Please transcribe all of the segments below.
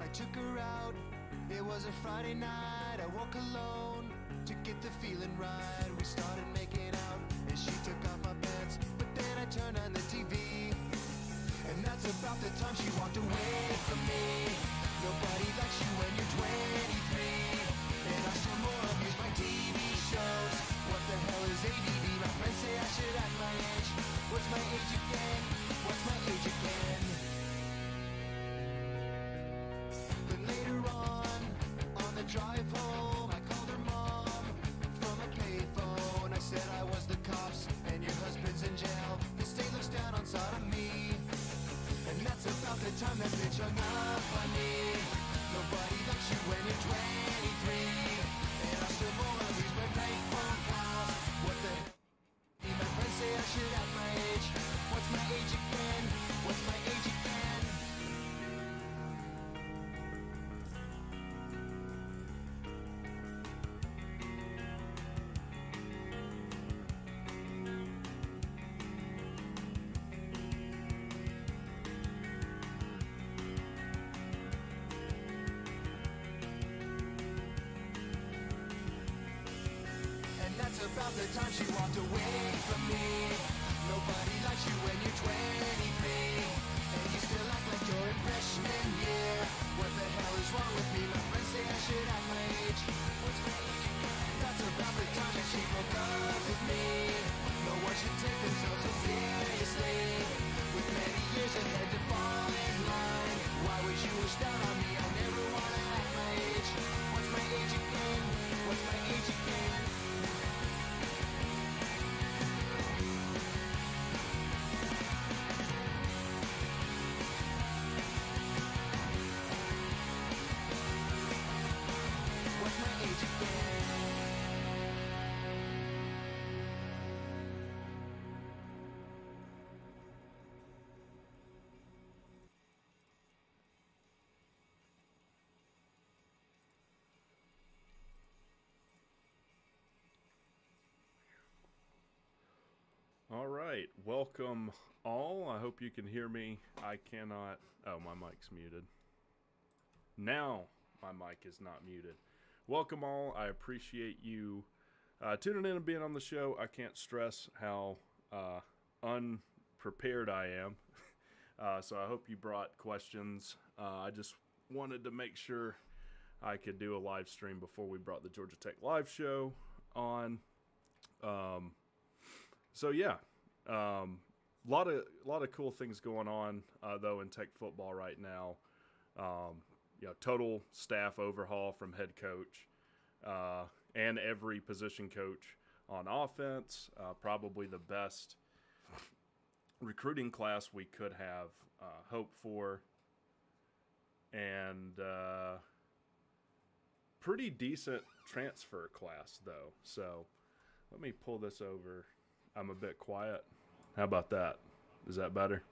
I took her out, it was a Friday night. I woke alone to get the feeling right. We started making out and she took off my pants, but then I turned on the TV, and that's about the time she walked away from me. Nobody likes you when you're 23, and I still more amuse my teeth. said I was the cops and your husband's in jail. The state looks down on sodomy, and that's about the time that bitch hung up on me. Nobody likes you when you're 23, and I still always when make phone calls. What the hell? My friends say I should have my age. What's my age again? What's my age again? And that's about the time she walked away from me. Nobody likes you when you're 23, and you still act like you're in freshman year. What the hell is wrong with me? My friends say I should have my age. What's my age again? That's about the time that she broke up with me. No one should take themselves so seriously, with many years ahead to fall in line. Why would you wish down on me? I never wanna have my age. What's my age again? What's my age again? What's my age again? All right, welcome all. I hope you can hear me. I cannot. Oh, my mic's muted. Now my mic is not muted. Welcome all. I appreciate you tuning in and being on the show. I can't stress how unprepared I am. So I hope you brought questions. I just wanted to make sure I could do a live stream before we brought the Georgia Tech live show on. So yeah, lot of cool things going on though in Tech football right now. Total staff overhaul from head coach and every position coach on offense. Probably the best recruiting class we could have hoped for, and pretty decent transfer class though. So let me pull this over. I'm a bit quiet. How about that? Is that better?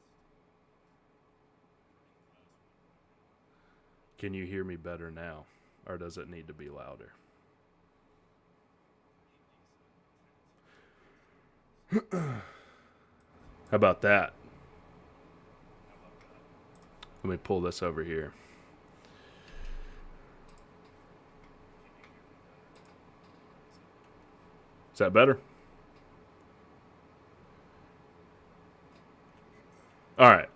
Can you hear me better now, or does it need to be louder? How about that? Let me pull this over here. Is that better? All right.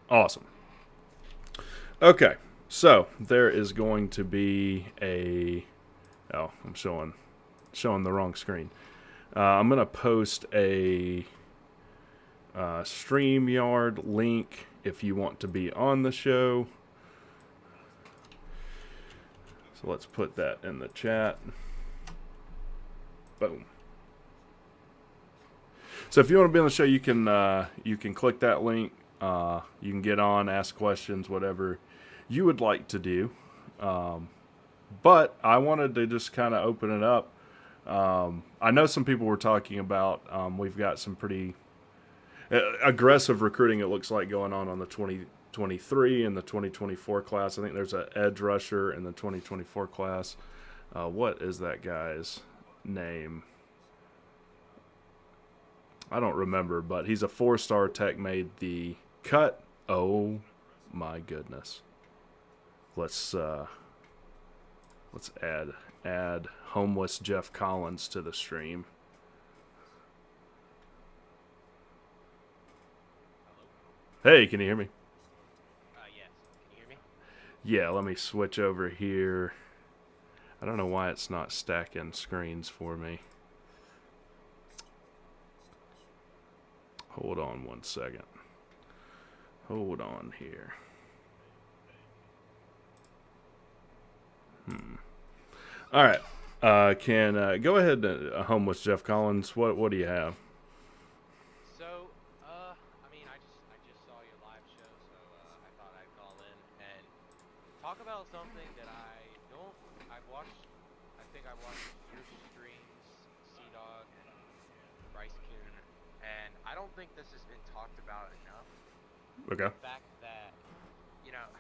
Awesome. Okay, so there is going to be a. Oh, I'm showing the wrong screen. I'm going to post a StreamYard link if you want to be on the show. So let's put that in the chat. Boom. So if you want to be on the show, you can click that link. You can get on, ask questions, whatever you would like to do. But I wanted to just kind of open it up. I know some people were talking about we've got some pretty aggressive recruiting, it looks like, going on the 2023 and the 2024 class. I think there's an edge rusher in the 2024 class. What is that guy's name? I don't remember, but he's a 4-star Tech, made the cut. Oh my goodness. Let's add homeless Jeff Collins to the stream. Hey, can you hear me? Yes. Can you hear me? Yeah, let me switch over here. I don't know why it's not stacking screens for me. Hold on one second. Hold on here. All right. Can go ahead and home with Jeff Collins. What do you have? So, I mean, I just saw your live show, so I thought I'd call in and talk about something that I've watched. I think I watched your streams, Sea Dog and Bryce Coon, and I don't think this has been talked about enough. Okay. The fact that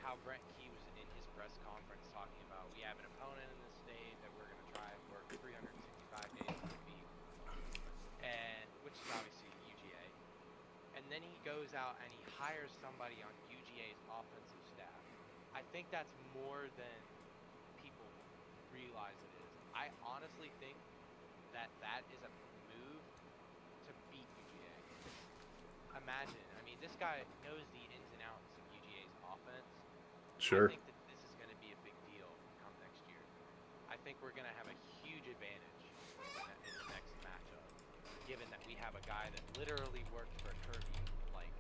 how Brent Key was in his press conference talking about we have an opponent in the state that we're going to try and work 365 days to beat, and which is obviously UGA. And then he goes out and he hires somebody on UGA's offensive staff. I think that's more than people realize it is. I honestly think that is a move to beat UGA. Imagine, I mean, this guy knows the ins and outs of UGA's offense. Sure. I think that this is going to be a big deal come next year. I think we're going to have a huge advantage in the next matchup, given that we have a guy that literally worked for Kirby, like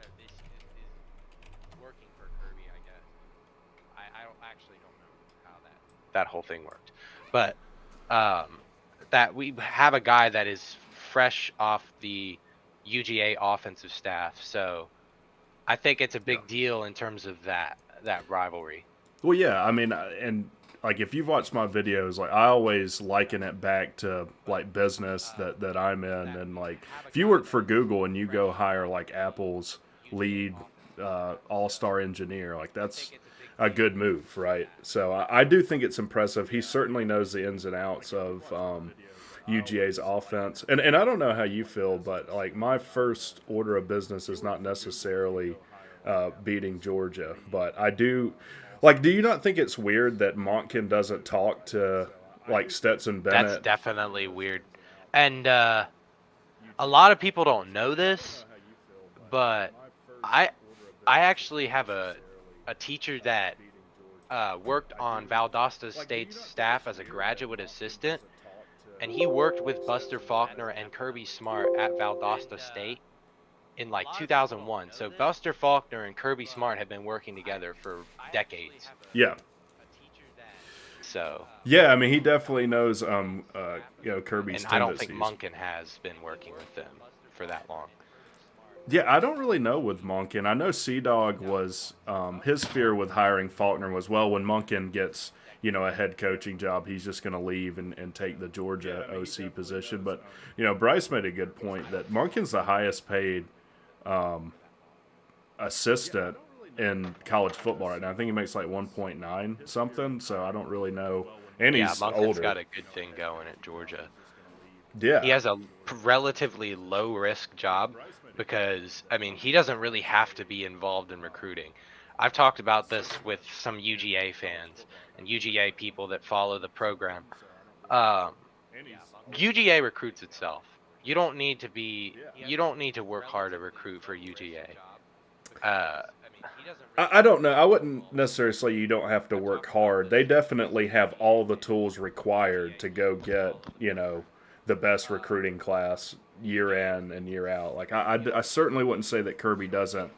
this is working for Kirby, I guess. I don't know how that whole thing worked, but that we have a guy that is fresh off the UGA offensive staff, so I think it's a big deal in terms of that rivalry. Well, yeah, I mean, and like if you've watched my videos, like I always liken it back to like business that I'm in, and like if you work for Google and you go hire like Apple's lead all-star engineer, like that's a good move, right? So I do think it's impressive. He certainly knows the ins and outs of UGA's offense, and I don't know how you feel, but like my first order of business is not necessarily beating Georgia, but I do. Like, do you not think it's weird that Monken doesn't talk to like Stetson Bennett? That's definitely weird, and a lot of people don't know this, but I actually have a teacher that worked on Valdosta State's staff as a graduate assistant, and he worked with Buster Faulkner and Kirby Smart at Valdosta State in like 2001. So Buster Faulkner and Kirby Smart have been working together for decades. Yeah. So yeah, I mean, he definitely knows Kirby's and I don't tendencies. think Monken has been working with them for that long. Yeah, I don't really know with Monken. I know Sea Dog was his fear with hiring Faulkner was, well, when Monken gets a head coaching job, he's just going to leave and take the Georgia OC position. But Bryce made a good point that Monken's the highest paid assistant in college football right now. I think he makes like 1.9 something. So I don't really know. And he's Monken's older. got a good thing going at Georgia. Yeah, he has a relatively low risk job because I mean he doesn't really have to be involved in recruiting. I've talked about this with some UGA fans and UGA people that follow the program. UGA recruits itself. You don't need to work hard to recruit for UGA. I don't know. I wouldn't necessarily say you don't have to work hard. They definitely have all the tools required to go get, the best recruiting class year in and year out. Like I certainly wouldn't say that Kirby doesn't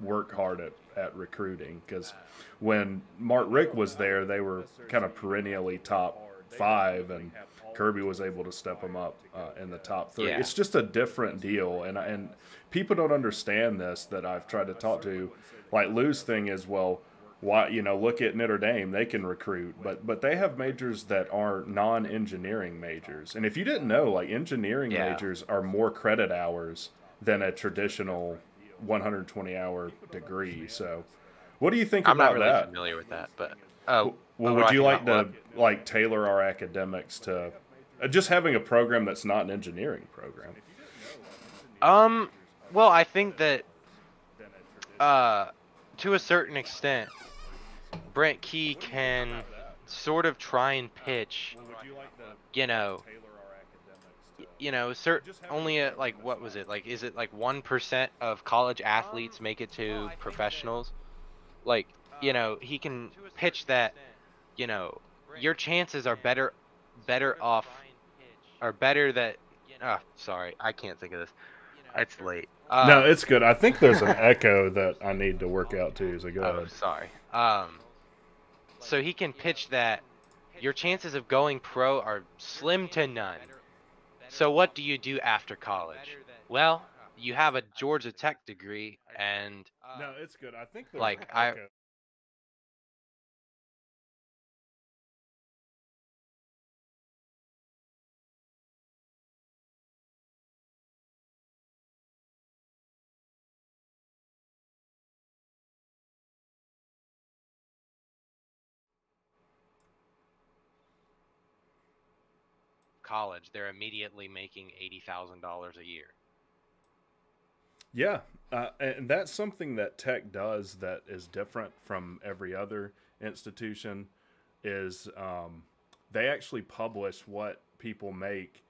work hard at recruiting, because when Mark Rick was there, they were kind of perennially top 5, and Kirby was able to step them up in the top 3. Yeah. It's just a different deal, and people don't understand this that I've tried to talk to. Like Lou's thing is, well, why look at Notre Dame, they can recruit, but they have majors that are non-engineering majors, and if you didn't know, like engineering majors are more credit hours than a traditional 120-hour degree. So, what do you think I'm about not really that? familiar with that, but Well, would you like to like tailor our academics to just having a program that's not an engineering program? Well, I think that to a certain extent, Brent Key can sort of try and pitch, only at like, what was it? Like, is it like 1% of college athletes make it to professionals? Like, he can pitch that, your chances are better off, or better that, sorry, I can't think of this. It's late. No, it's good. I think there's an echo that I need to work out too, so go ahead. Sorry. So he can pitch that Your chances of going pro are slim to none. So what do you do after college? Well, you have a Georgia Tech degree, and No, it's good. I think there's an like I echo. college, they're immediately making $80,000 a year. Yeah, and that's something that tech does that is different from every other institution. Is they actually publish what people make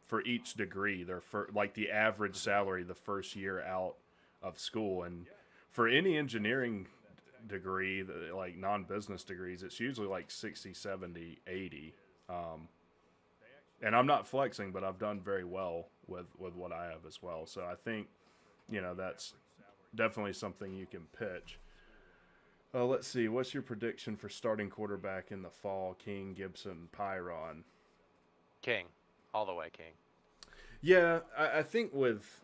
for each degree. Their like the average salary the first year out of school, and for any engineering degree, like non-business degrees, it's usually like 60, 70, 80. Um, and I'm not flexing, but I've done very well with what I have as well. So I think that's definitely something you can pitch. Let's see. What's your prediction for starting quarterback in the fall? King, Gibson, Pyron. King, all the way King. Yeah, I think with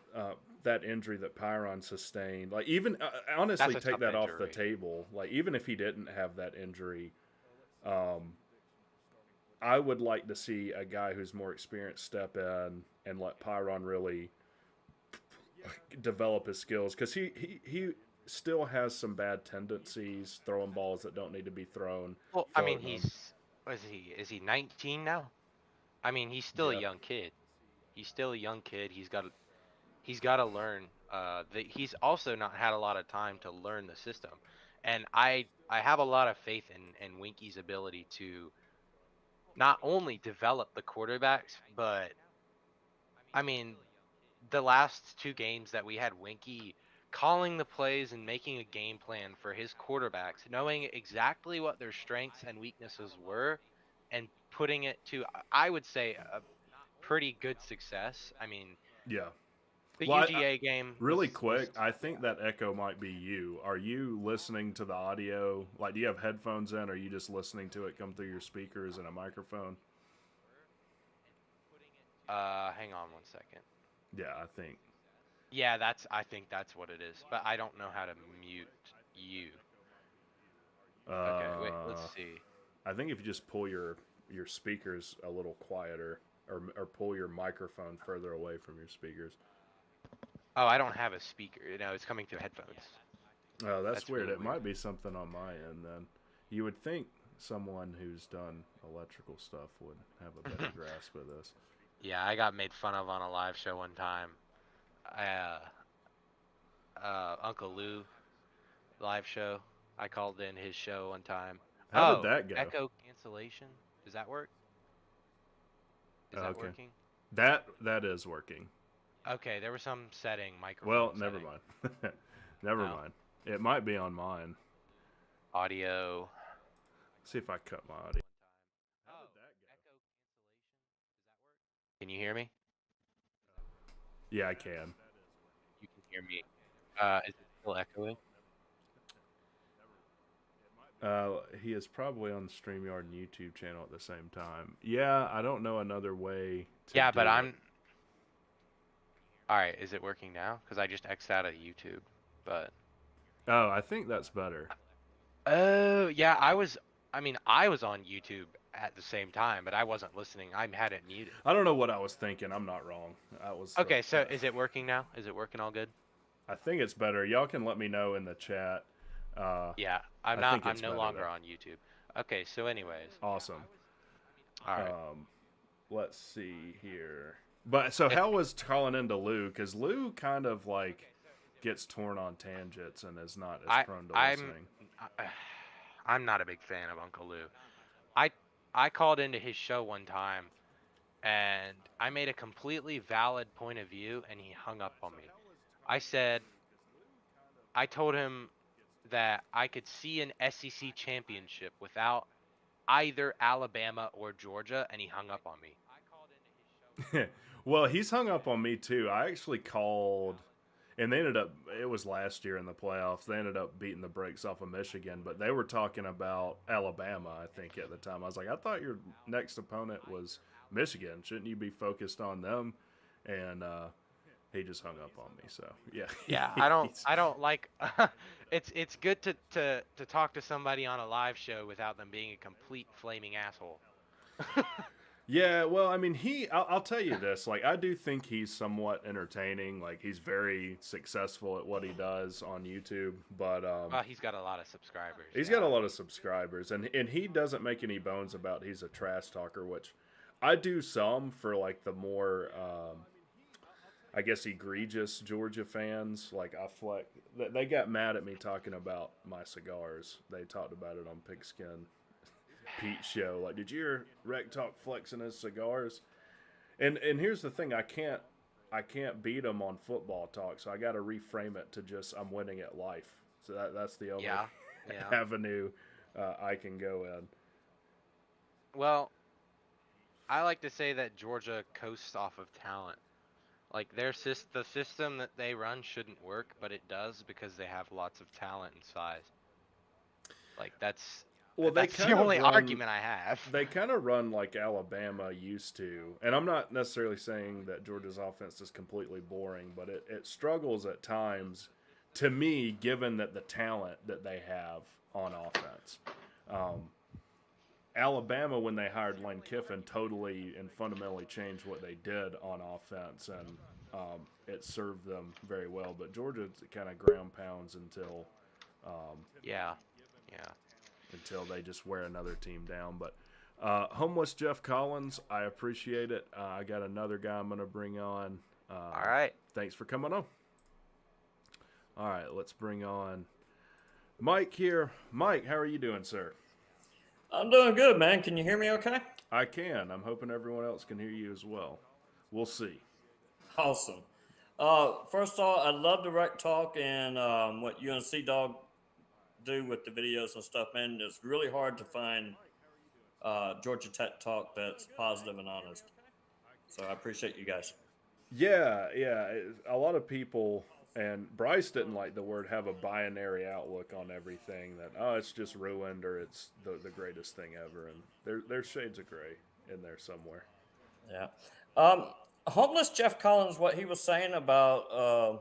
that injury that Pyron sustained, like even honestly, That's a take tough that off the injury. table. Like even if he didn't have that injury, um, I would like to see a guy who's more experienced step in and let Pyron really develop his skills because he still has some bad tendencies, throwing balls that don't need to be thrown, Well, I mean, floating them. he's what is he? Is he 19 now? I mean, he's still a Yeah, young kid. He's still a young kid. He's got to learn. He's also not had a lot of time to learn the system, and I have a lot of faith in Winky's ability to not only develop the quarterbacks, but I mean, the last two games that we had Winky calling the plays and making a game plan for his quarterbacks, knowing exactly what their strengths and weaknesses were, and putting it to, I would say, a pretty good success. I mean, yeah. the Well, UGA game really was quick, I think that echo might be you. Are you listening to the audio? Like, do you have headphones in, or are you just listening to it come through your speakers and a microphone? hang on one second. Yeah, I think. Yeah, I think that's what it is, but I don't know how to mute you. Okay, wait, let's Uh, see. I think if you just pull your speakers a little quieter, or pull your microphone further away from your speakers. Oh, I don't have a speaker. No, it's coming through headphones. Oh, that's That's weird. really It weird. might be something on my end then. You would think someone who's done electrical stuff would have a better grasp of this. Yeah, I got made fun of on a live show one time. Uncle Lou live show. I called in his show one time. How did Oh, that go? echo cancellation. Does that work? Is that Okay. working? That is working. Okay, there was some setting, Well, microphone never setting. mind. Never No. mind. It might be on mine. Audio. See if I cut my audio. Can you hear me? Yeah, I can. You can hear me. Is it still echoing? He is probably on the StreamYard and YouTube channel at the same time. Yeah, I don't know another way to Yeah, but do it. I'm. All right, is it working now? Because I just X'd out of YouTube. But. Oh, I think that's better. Oh, yeah, I was. I mean, I was on YouTube at the same time, but I wasn't listening. I had it muted. I don't know what I was thinking. I'm not wrong. I was the. Okay, so is it working now? Is it working all good? I think it's better. Y'all can let me know in the chat. Yeah, I'm I not. think I'm it's no better longer though. on YouTube. Okay, so anyways, Awesome. all right. Let's see here. But so If how was calling into Lou? Because Lou kind of like gets torn on tangents and is not as I prone to I'm listening. I'm not a big fan of Uncle Lou. I I called into his show one time and I made a completely valid point of view and he hung up on me. I said I told him that I could see an SEC championship without either Alabama or Georgia and he hung up on me. Well, he's hung up on me too. I actually called, and they ended up. It was last year in the playoffs. They ended up beating the brakes off of Michigan, but they were talking about Alabama. I think at the time, I was like, I thought your next opponent was Michigan. Shouldn't you be focused on them? And he just hung up on me. So yeah, Yeah, I don't like it's good to talk to somebody on a live show without them being a complete flaming asshole. yeah. Well, I mean, I'll tell you this. Like, I do think he's somewhat entertaining. Like, he's very successful at what he does on YouTube. But Well, he's got a lot of subscribers. he's got a Yeah. lot of subscribers, and he doesn't make any bones about he's a trash talker, which I do some for like the more I guess egregious Georgia fans. Like they got mad at me talking about my cigars. They talked about it on Pigskin Pete's show. Like, did you hear Rec Talk flexing his cigars? And here's the thing, I can't beat him on football talk, so I got to reframe it to just I'm winning at life. So that's the only Yeah. Yeah. avenue I can go in. Well, I like to say that Georgia coasts off of talent. Like the system that they run shouldn't work, but it does because they have lots of talent and size. Like Well, they that's the kind of only run. argument I have. They kind of run like Alabama used to, and I'm not necessarily saying that Georgia's offense is completely boring, but it struggles at times. To me, given that the talent that they have on offense, Alabama, when they hired Lane Kiffin, totally and fundamentally changed what they did on offense, and it served them very well. But Georgia kind of ground pounds Yeah. Yeah. until they just wear another team down. But homeless Jeff Collins, I appreciate it. I got another guy I'm going to bring on. All right. Thanks for coming on. All right, let's bring on Mike here. Mike, how are you doing, sir? I'm doing good, man. Can you hear me okay? I can. I'm hoping everyone else can hear you as well. We'll see. Awesome. First of all, I love the rec talk and what you and C Dog do with the videos and stuff, man. It's really hard to find Georgia Tech talk that's positive and honest. So I appreciate you guys. Yeah, yeah. A lot of people, and Bryce didn't like the word have a binary outlook on everything that, oh, it's just ruined or it's the greatest thing ever. And there's shades of gray in there somewhere. Yeah. Homeless Jeff Collins, what he was saying about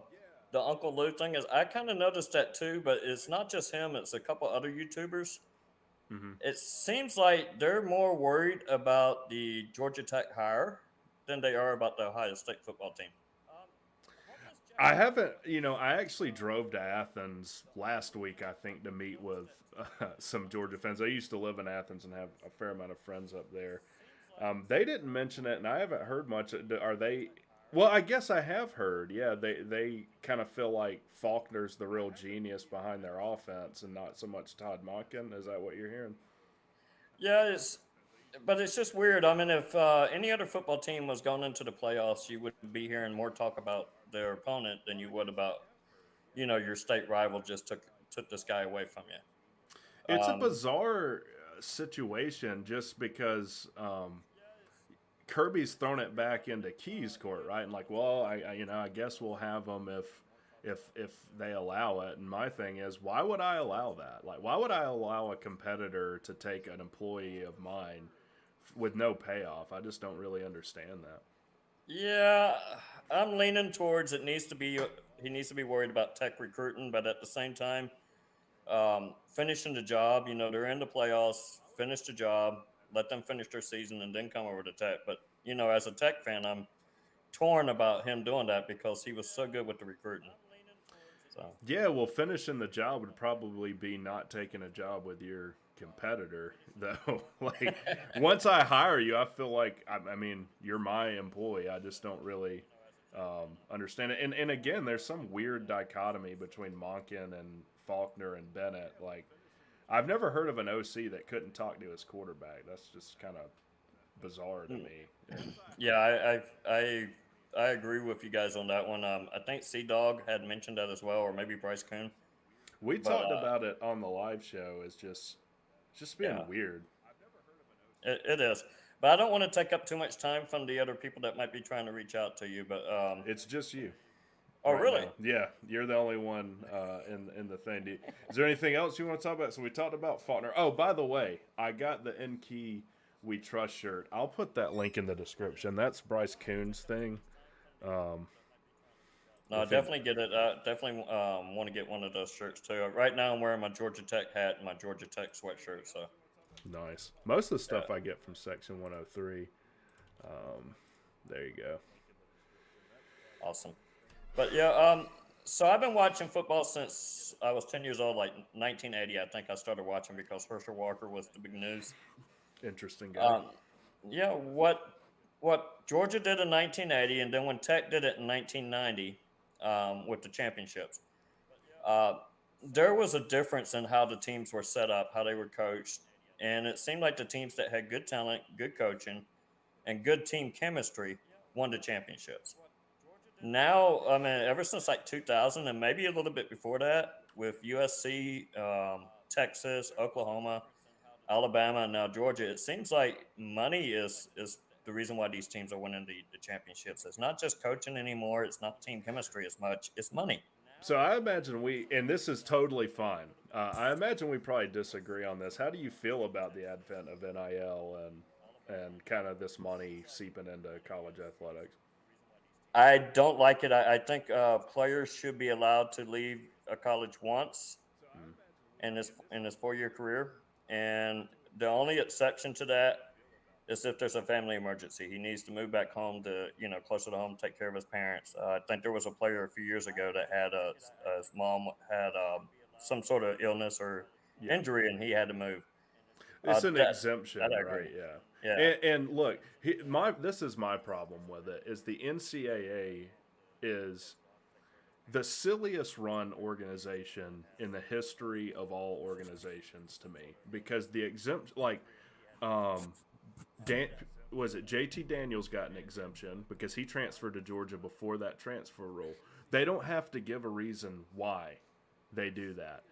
the Uncle Lou thing is I kind of noticed that too, but it's not just him, it's a couple other YouTubers. It seems like they're more worried about the Georgia Tech hire than they are about the Ohio State football team. I haven't, I actually drove to Athens last week, I think, to meet with some Georgia fans. I used to live in Athens and have a fair amount of friends up there. They didn't mention it, and I haven't heard much. Are they? Well, I guess I have heard. Yeah, they kind of feel like Faulkner's the real genius behind their offense, and not so much Todd Monken. Is that what you're hearing? Yeah, but it's just weird. I mean, if any other football team was going into the playoffs, you would be hearing more talk about their opponent than you would about, your state rival just took this guy away from you. It's a bizarre situation, just because Kirby's thrown it back into Key's court, right? And like, well, I guess we'll have them if they allow it. And my thing is, why would I allow that? Like, why would I allow a competitor to take an employee of mine with no payoff? I just don't really understand that. Yeah, I'm leaning towards he needs to be worried about Tech recruiting, but at the same time, finishing the job. They're in the playoffs. Finish the job. Let them finish their season and then come over to Tech. But as a Tech fan, I'm torn about him doing that because he was so good with the recruiting. So Yeah, well, finishing the job would probably be not taking a job with your competitor, though. Like, once I hire you, I feel like, I mean, you're my employee. I just don't really understand it. And again, there's some weird dichotomy between Monken and Faulkner and Bennett. Like, I've never heard of an OC that couldn't talk to his quarterback. That's just kind of bizarre to me. yeah, I agree with you guys on that one. I think C Dog had mentioned that as well, or maybe Bryce Coon. We But talked about it on the live show. It's just being yeah, weird. it is. But I don't want to take up too much time from the other people that might be trying to reach out to you. But It's just you. Oh, right really? now. Yeah, you're the only one in the thing. Is there anything else you want to talk about? So we talked about Faulkner. Oh, by the way, I got the N Key We Trust shirt. I'll put that link in the description. That's Bryce Coon's thing. No, If it definitely get it. I definitely want to get one of those shirts too. Right now, I'm wearing my Georgia Tech hat and my Georgia Tech sweatshirt. So, nice. Most of the yeah, stuff I get from Section 103. There you go. awesome. But yeah, so I've been watching football since I was 10 years old, like 1980. I think I started watching because Herschel Walker was the big news. Interesting guy. Um, yeah, what Georgia did in 1980, and then when Tech did it in 1990 with the championships, uh, there was a difference in how the teams were set up, how they were coached, and it seemed like the teams that had good talent, good coaching, and good team chemistry won the championships. Now, I mean, ever since like 2000 and maybe a little bit before that, with USC, Texas, Oklahoma, Alabama, and now Georgia, it seems like money is the reason why these teams are winning the championships. It's not just coaching anymore. It's not team chemistry as much. It's money. So I imagine and this is totally fine. I imagine we probably disagree on this. How do you feel about the advent of NIL and kind of this money seeping into college athletics? I don't like it. I think players should be allowed to leave a college once in his 4 year career, and the only exception to that is if there's a family emergency. He needs to move back home to closer to home, take care of his parents. I think there was a player a few years ago that had his mom had some sort of illness or Yeah. injury, and he had to move. It's an That exemption, I right? agree. Yeah. Yeah. And look, this is my problem with it is the NCAA is the silliest run organization in the history of all organizations to me because the exemption like Dan, was it JT Daniels got an exemption because he transferred to Georgia before that transfer rule. They don't have to give a reason why they do that.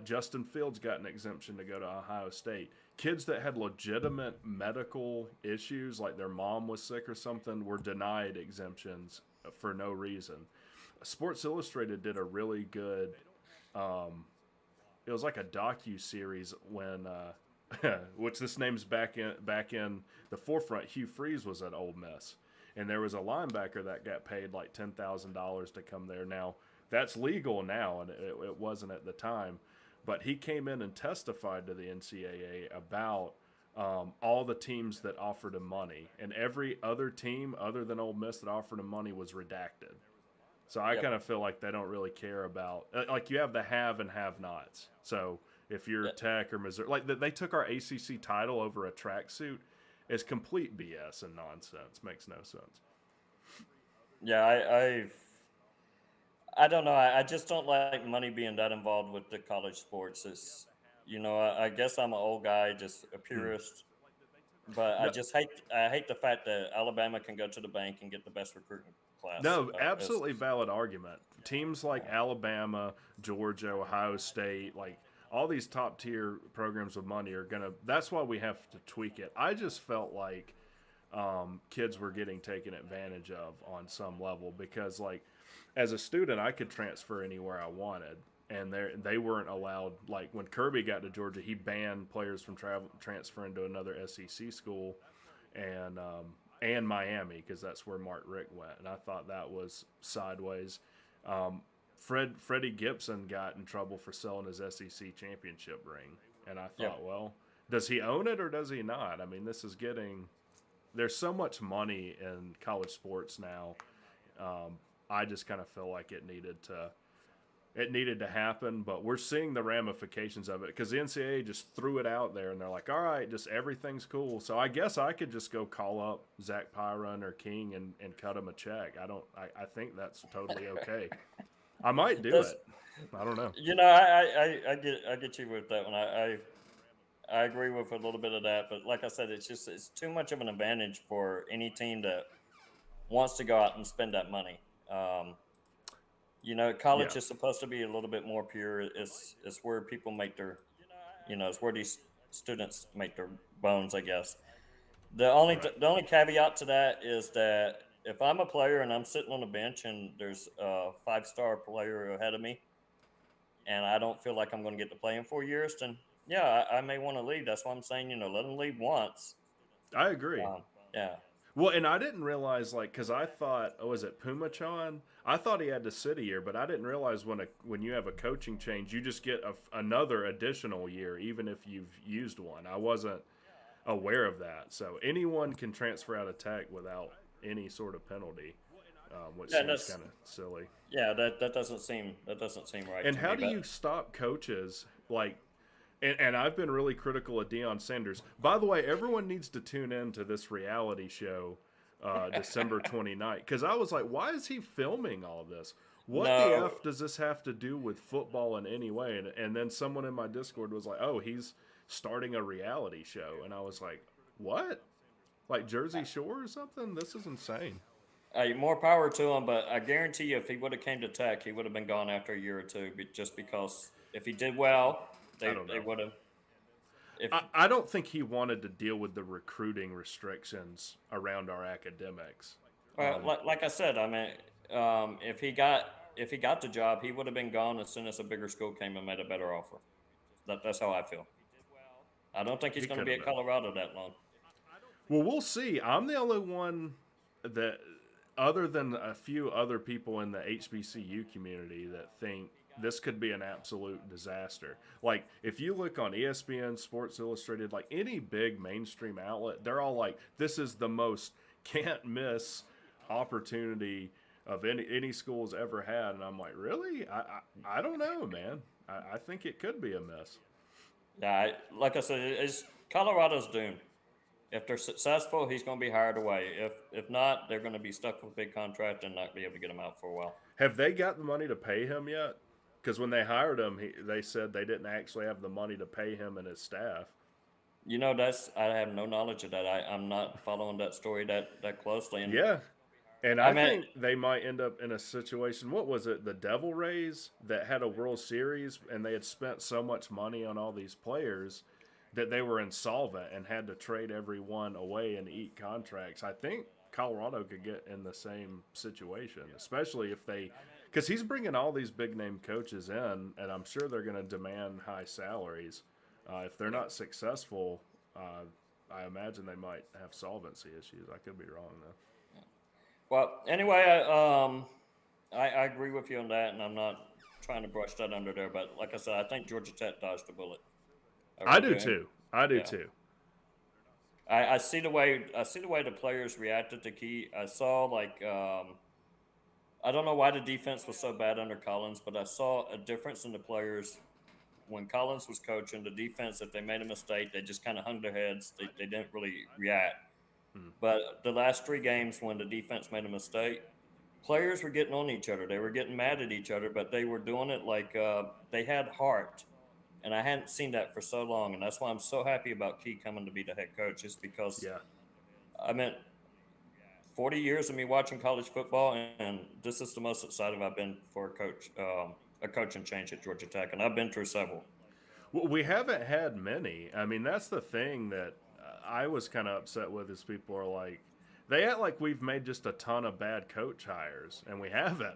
Justin Fields got an exemption to go to Ohio State. Kids that had legitimate medical issues, like their mom was sick or something, were denied exemptions for no reason. Sports Illustrated did a really good. It was like a docu series when, which this name's back in the forefront. Hugh Freeze was at Ole Miss, and there was a linebacker that got paid like $10,000 to come there. Now that's legal now, and it wasn't at the time. But he came in and testified to the NCAA about all the teams that offered him money, and every other team other than Ole Miss that offered him money was redacted. So I kind Yep. of feel like they don't really care about like you have the have and have nots. So if you're Yep. Tech or Missouri, like they took our ACC title over a tracksuit, is complete BS and nonsense. Makes no sense. Yeah. I don't know. I just don't like money being that involved with the college sports. I guess I'm an old guy, just a purist. But No, I hate the fact that Alabama can go to the bank and get the best recruiting class. no, absolutely valid argument. Teams like Alabama, Georgia, Ohio State, like all these top tier programs with money are gonna. That's why we have to tweak it. I just felt like kids were getting taken advantage of on some level because like as a student I could transfer anywhere I wanted and they weren't allowed like when Kirby got to Georgia he banned players from transferring to another SEC school and Miami because that's where Mark Richt went and I thought that was sideways. Freddie Gibson got in trouble for selling his SEC championship ring and I thought Yep. well does he own it or does he not? I mean this is getting there's so much money in college sports now. I just kind of feel like it needed to happen, but we're seeing the ramifications of it because the NCAA just threw it out there and they're like, all right, just everything's cool. So I guess I could just go call up Zach Pyron or King and cut him a check. I think that's totally okay. I might do That's, it. I don't know. I get you with that one. I agree with a little bit of that, but like I said, it's too much of an advantage for any team that wants to go out and spend that money. Yeah. College is supposed to be a little bit more pure. It's where people make their, it's where these students make their bones, I guess. The only Right. the only caveat to that is that if I'm a player and I'm sitting on the bench and there's a 5-star player ahead of me, and I don't feel like I'm going to get to play in 4 years, then yeah, I may want to leave. That's why I'm saying, let him leave once. I agree. Yeah. Well, and I didn't realize, like, because I thought, oh, was it Pumachan? I thought he had to sit a year, but I didn't realize when you have a coaching change, you just get another additional year, even if you've used one. I wasn't aware of that. So anyone can transfer out of Tech without any sort of penalty, which seems kind of silly. Yeah, that doesn't seem right. And to how me, do you stop coaches like? And I've been really critical of Dion Sanders. By the way, everyone needs to tune in to this reality show December 29th. Because I was like, why is he filming all this? What the F does this have to do with football in any way? And then someone in my Discord was like, oh, he's starting a reality show. And I was like, what? Like Jersey Shore or something? This is insane. More power to him, but I guarantee you, if he would have came to Tech, he would have been gone after a year or two. Just because if he did well, they would have. I don't think he wanted to deal with the recruiting restrictions around our academics. Like I said, I mean, if he got the job, he would have been gone as soon as a bigger school came and made a better offer. That's how I feel. I don't think he's going to be at Colorado that long. Well, we'll see. I'm the only one that, other than a few other people in the HBCU community, that think this could be an absolute disaster. Like, if you look on ESPN, Sports Illustrated, like any big mainstream outlet, they're all like, this is the most can't miss opportunity of any school's ever had. And I'm like, really? I don't know, man. I think it could be a miss. Yeah, like I said, Colorado's doomed. If they're successful, he's going to be hired away. If not, they're going to be stuck with a big contract and not be able to get him out for a while. Have they got the money to pay him yet? Because when they hired him, they said they didn't actually have the money to pay him and his staff. I have no knowledge of that. I'm not following that story that closely. And yeah. And I think they might end up in a situation. What was it? The Devil Rays that had a World Series, and they had spent so much money on all these players that they were insolvent and had to trade everyone away and eat contracts. I think Colorado could get in the same situation, especially if they – because he's bringing all these big-name coaches in, and I'm sure they're going to demand high salaries. If they're not successful, I imagine they might have solvency issues. I could be wrong, though. Well, anyway, I agree with you on that, and I'm not trying to brush that under there. But like I said, I think Georgia Tech dodged the bullet. I do too. I see the way the players reacted to Key. I saw I don't know why the defense was so bad under Collins, but I saw a difference in the players when Collins was coaching. The defense, if they made a mistake, they just kind of hung their heads. They didn't really react. But the last 3 games when the defense made a mistake, players were getting on each other. They were getting mad at each other, but they were doing it like they had heart. And I hadn't seen that for so long, and that's why I'm so happy about Key coming to be the head coach. Is because, I mean, 40 years of me watching college football, and this is the most excited I've been for a coaching change at Georgia Tech, and I've been through several. Well, we haven't had many. I mean, that's the thing that I was kind of upset with is people are like, they act like we've made just a ton of bad coach hires, and we haven't.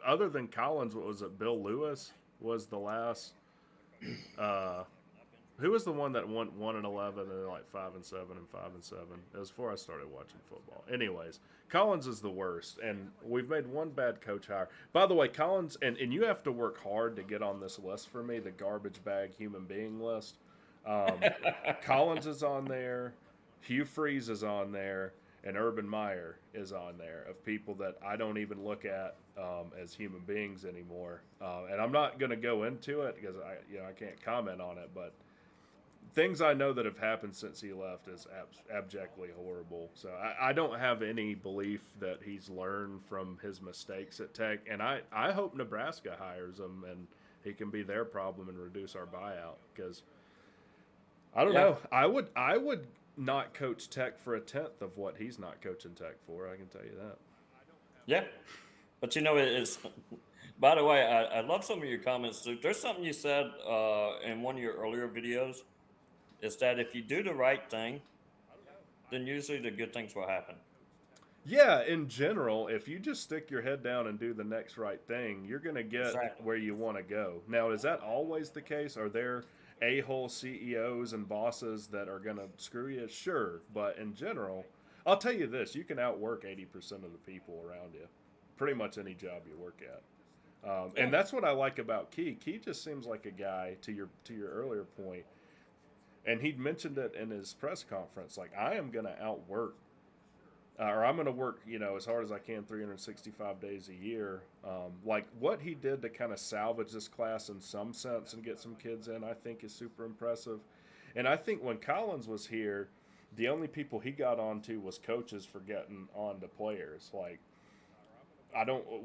Other than Collins, what was it? Bill Lewis was the last. Who was the one that won 1-11 and like 5-7 and 5-7? It was before I started watching football. Anyways, Collins is the worst, and we've made one bad coach hire. By the way, Collins, and you have to work hard to get on this list for me, the garbage bag human being list. Collins is on there, Hugh Freeze is on there, and Urban Meyer is on there of people that I don't even look at as human beings anymore. And I'm not going to go into it because I can't comment on it, but things I know that have happened since he left is abjectly horrible. So I don't have any belief that he's learned from his mistakes at Tech. And I hope Nebraska hires him and he can be their problem and reduce our buyout because I don't know. I would not coach Tech for a tenth of what he's not coaching Tech for. I can tell you that. Yeah. But it's by the way, I love some of your comments. There's something you said in one of your earlier videos is that if you do the right thing, then usually the good things will happen. Yeah, in general, if you just stick your head down and do the next right thing, you're going to get Exactly. where you want to go. Now, is that always the case? Are there a-hole CEOs and bosses that are going to screw you? Sure, but in general, I'll tell you this: you can outwork 80% of the people around you, pretty much any job you work at. And Yeah. that's what I like about Key. Key just seems like a guy, to your earlier point, and he'd mentioned it in his press conference. Like, I am going to outwork, or I'm going to work, as hard as I can, 365 days a year. Like what he did to kind of salvage this class in some sense and get some kids in, I think is super impressive. And I think when Collins was here, the only people he got onto was coaches for getting on to players. Like,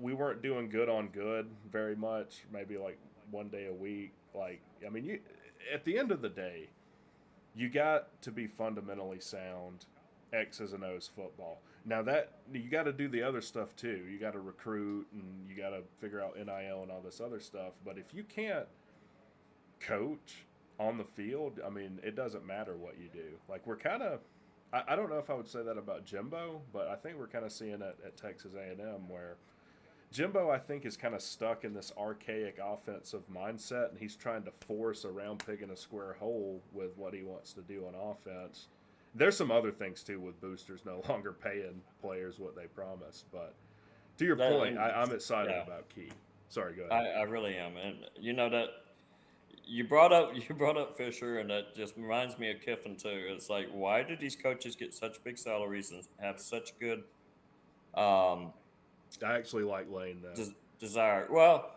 we weren't doing good on good very much, maybe like one day a week. Like, I mean, at the end of the day, you got to be fundamentally sound, X's and O's football. Now that you got to do the other stuff too. You got to recruit and you got to figure out NIL and all this other stuff. But if you can't coach on the field, I mean, it doesn't matter what you do. Like, we're kind of, I don't know if I would say that about Jimbo, but I think we're kind of seeing it at Texas A&M where Jimbo, I think, is kind of stuck in this archaic offensive mindset, and he's trying to force a round peg in a square hole with what he wants to do on offense. There's some other things, too, with boosters no longer paying players what they promised. But to your point, I'm excited Yeah, about Key. Sorry, go ahead. I really am, and you know that you brought up Fisher, and that just reminds me of Kiffin too. It's like, why do these coaches get such big salaries and have such good um, I actually like Lane, though. desire? Well,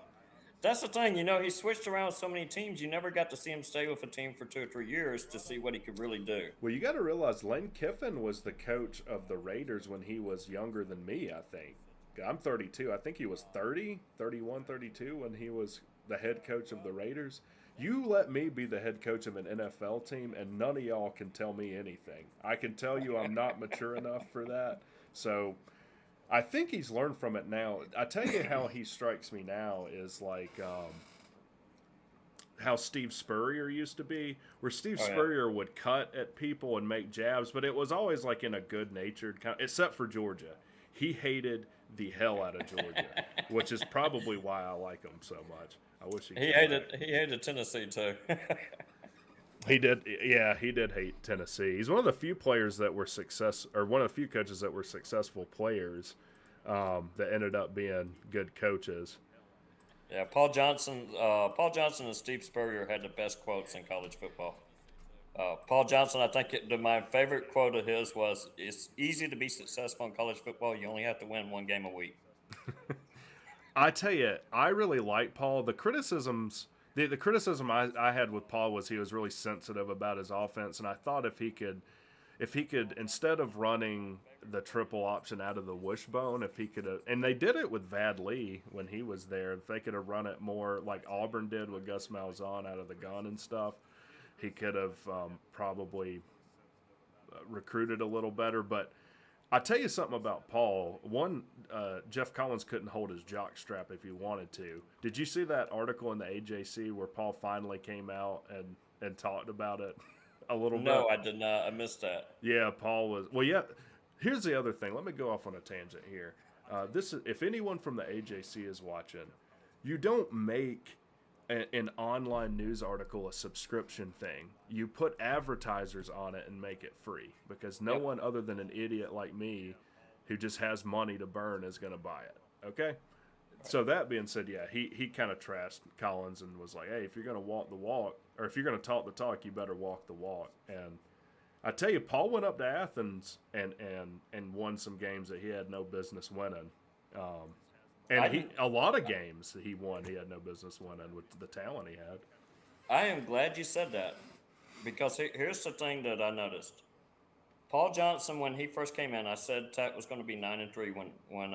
that's the thing. He switched around so many teams. You never got to see him stay with a team for 2 or 3 years to see what he could really do. Well, you got to realize Lane Kiffin was the coach of the Raiders when he was younger than me, I think. I'm 32. I think he was 30, 31, 32 when he was the head coach of the Raiders. You let me be the head coach of an NFL team, and none of y'all can tell me anything. I can tell you I'm not mature enough for that. So I think he's learned from it now. I tell you how he strikes me now is like how Steve Spurrier used to be, where Steve Oh yeah, Spurrier would cut at people and make jabs, but it was always like in a good natured kind of, except for Georgia. He hated the hell out of Georgia, which is probably why I like him so much. I wish he he came back. hated Tennessee too. He did, yeah, he did hate Tennessee. He's one of the few players that were one of the few coaches that were successful players that ended up being good coaches. Yeah, Paul Johnson and Steve Spurrier had the best quotes in college football. Paul Johnson, I think my favorite quote of his was, "It's easy to be successful in college football. You only have to win one game a week." I tell you, I really like Paul. The criticism I had with Paul was he was really sensitive about his offense, and I thought if he could instead of running the triple option out of the wishbone, if he could have, and they did it with Vad Lee when he was there, if they could have run it more like Auburn did with Gus Malzahn out of the gun and stuff, he could have probably recruited a little better. But I tell you something about Paul. One, Jeff Collins couldn't hold his jock strap if he wanted to. Did you see that article in the AJC where Paul finally came out and talked about it a little bit? No, I did not. I missed that. Yeah, Paul was. Well, yeah. Here's the other thing. Let me go off on a tangent here. This is, if anyone from the AJC is watching, you don't make an online news article a subscription thing. You put advertisers on it and make it free because no Yep. one other than an idiot like me who just has money to burn is going to buy it. Okay? So that being said, yeah, he kind of trashed Collins and was like, hey, if you're going to walk the walk, or if you're going to talk the talk, you better walk the walk. And I tell you, Paul went up to Athens and won some games that he had no business winning. And I didn't- a lot of games he won, he had no business winning with the talent he had. I am glad you said that because here's the thing that I noticed. Paul Johnson, when he first came in, I said Tech was going to be 9-3 when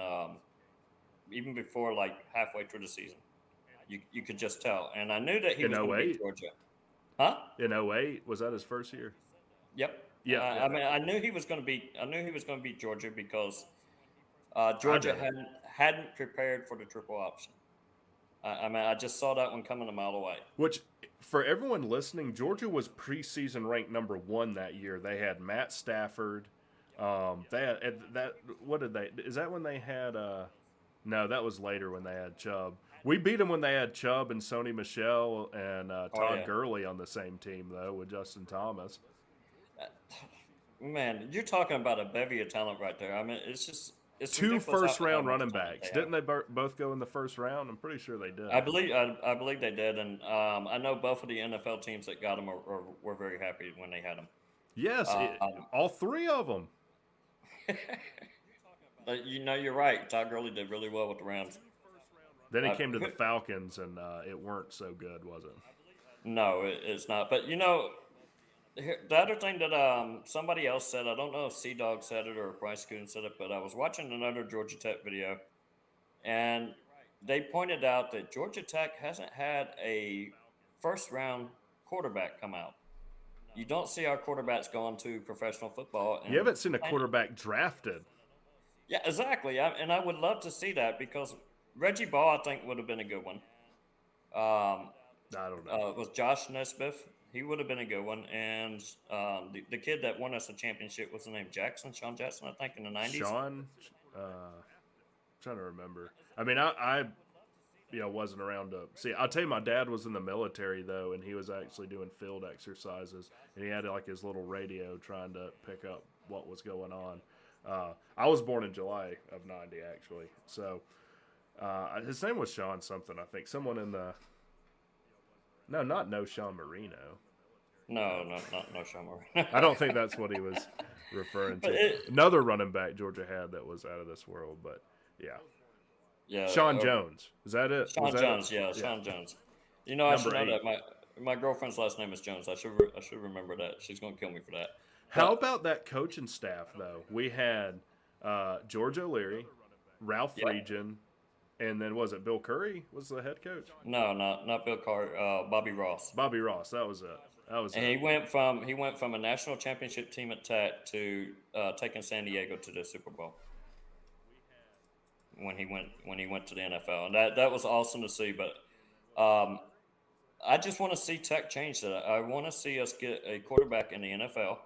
even before like halfway through the season. You could just tell, and I knew that he In was going to beat 08? Georgia. Huh? In '08, was that his first year? Yep. Yeah, I yeah. mean, I knew he was going to beat. I knew he was going to beat Georgia because I Georgia did. hadn't prepared for the triple option. I mean, I just saw that one coming a mile away. Which, for everyone listening, Georgia was preseason ranked number 1 that year. They had Matt Stafford, They had that. What did they? Is that when they had? No, that was later when they had Chubb. We beat them when they had Chubb and Sony Michel and Todd yeah. Gurley on the same team though with Justin Thomas. Man, you're talking about a bevy of talent right there. I mean, it's Two ridiculous first round much running talent backs. they have. Didn't they both go in the first round? I'm pretty sure they did. I believe they did, and I know both of the NFL teams that got them were very happy when they had them. Yes, all three of them. But you're right. Todd Gurley did really well with the Rams. Then he came to the Falcons, and it weren't so good, was it? No, it's not. But the other thing that somebody else said, I don't know if Sea Dog said it or Bryce Coon said it, but I was watching another Georgia Tech video, and they pointed out that Georgia Tech hasn't had a first round quarterback come out. You don't see our quarterbacks going to professional football. And You haven't seen a quarterback drafted. Yeah, exactly. And I would love to see that because Reggie Ball, I think, would have been a good one. I don't know. Was Josh Nesbitt. He would have been a good one. And the kid that won us a championship was the name Sean Jackson, I think, in the 90s. Sean? Trying to remember. I mean, I wasn't around to see. I'll tell you, my dad was in the military, though, and he was actually doing field exercises. And he had, like, his little radio trying to pick up what was going on. I was born in July of 90, actually. So his name was Sean something, I think. Someone in the... No Sean Marino. No, not Sean Marino. I don't think that's what he was referring to. Another running back Georgia had that was out of this world, but yeah. Yeah. Sean Jones. Is that it? Sean Jones, yeah, Sean Jones. I should know that. My girlfriend's last name is Jones. I should remember that. She's going to kill me for that. How about that coaching staff, though? We had George O'Leary, Ralph Friedgen, and then was it Bill Curry was the head coach? No, not Bill Curry. Bobby Ross. Bobby Ross. That was it. And he went from a national championship team at Tech to taking San Diego to the Super Bowl. When he went to the NFL, and that was awesome to see. But I just want to see Tech change that. I want to see us get a quarterback in the NFL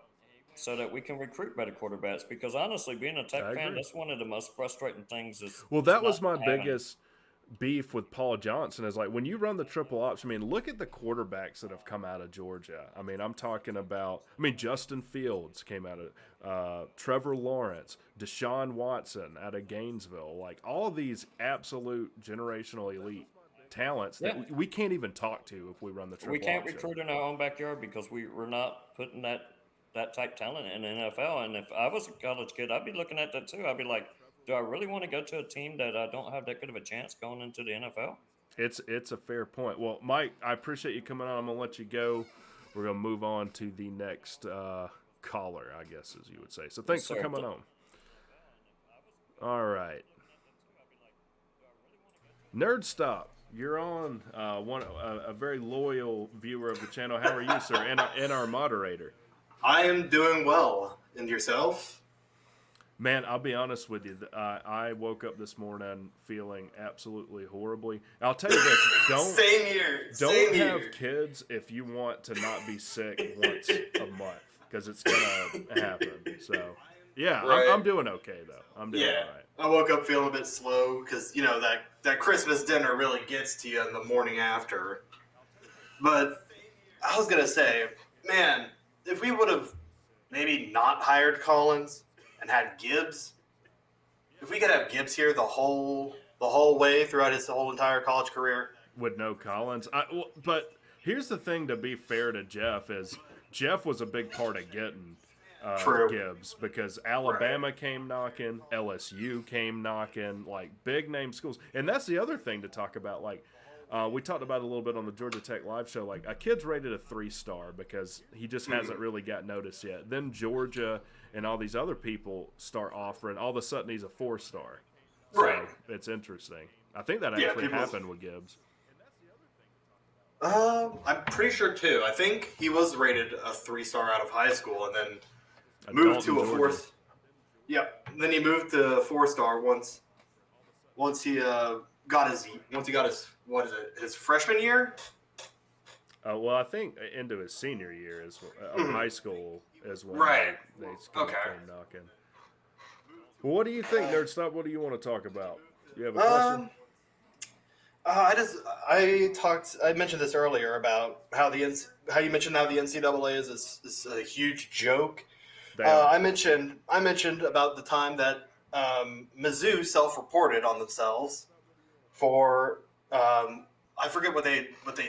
so that we can recruit better quarterbacks. Because honestly, being a Tech fan, that's one of the most frustrating things. That was my biggest beef with Paul Johnson is like when you run the triple option. I mean, look at the quarterbacks that have come out of Georgia. I mean, I'm talking about. Justin Fields came out of Trevor Lawrence, Deshaun Watson out of Gainesville. Like all these absolute generational elite talents that we can't even talk to if we run the triple option. We can't recruit in our own backyard because we're not putting that type talent in the NFL. And if I was a college kid, I'd be looking at that too. I'd be like, do I really want to go to a team that I don't have that good of a chance going into the NFL? It's a fair point. Well, Mike, I appreciate you coming on. I'm going to let you go. We're going to move on to the next caller, I guess, as you would say. So thanks for coming on. All right. Nerd Stop. You're on a very loyal viewer of the channel. How are you, sir? And our moderator. I am doing well. And yourself? Man, I'll be honest with you. I woke up this morning feeling absolutely horribly. I'll tell you this: Same here. Don't have kids if you want to not be sick once a month because it's gonna happen. So, yeah, right. I'm doing okay though. I'm doing all right. I woke up feeling a bit slow because that Christmas dinner really gets to you in the morning after. But I was gonna say, man, if we would have maybe not hired Collins and had Gibbs, if we could have Gibbs here the whole way throughout his whole entire college career. With no Collins. But here's the thing, to be fair to Jeff, is Jeff was a big part of getting Gibbs because Alabama came knocking, LSU came knocking, like big name schools. And that's the other thing to talk about, like, we talked about it a little bit on the Georgia Tech live show. Like, a kid's rated a 3-star because he just hasn't really got noticed yet. Then Georgia and all these other people start offering. All of a sudden, he's a 4-star. So it's interesting. I think that actually happened with Gibbs. I'm pretty sure too. I think he was rated a 3-star out of high school, and then moved to a 4. Yep. Then he moved to 4-star once he got his his freshman year. Well, I think into his senior year is high school is when they came knocking. Well, what do you think, Nerd Stop? What do you want to talk about? You have a question? I mentioned this earlier about how how you mentioned how the NCAA is a huge joke. They are. I mentioned about the time that Mizzou self-reported on themselves for I forget what they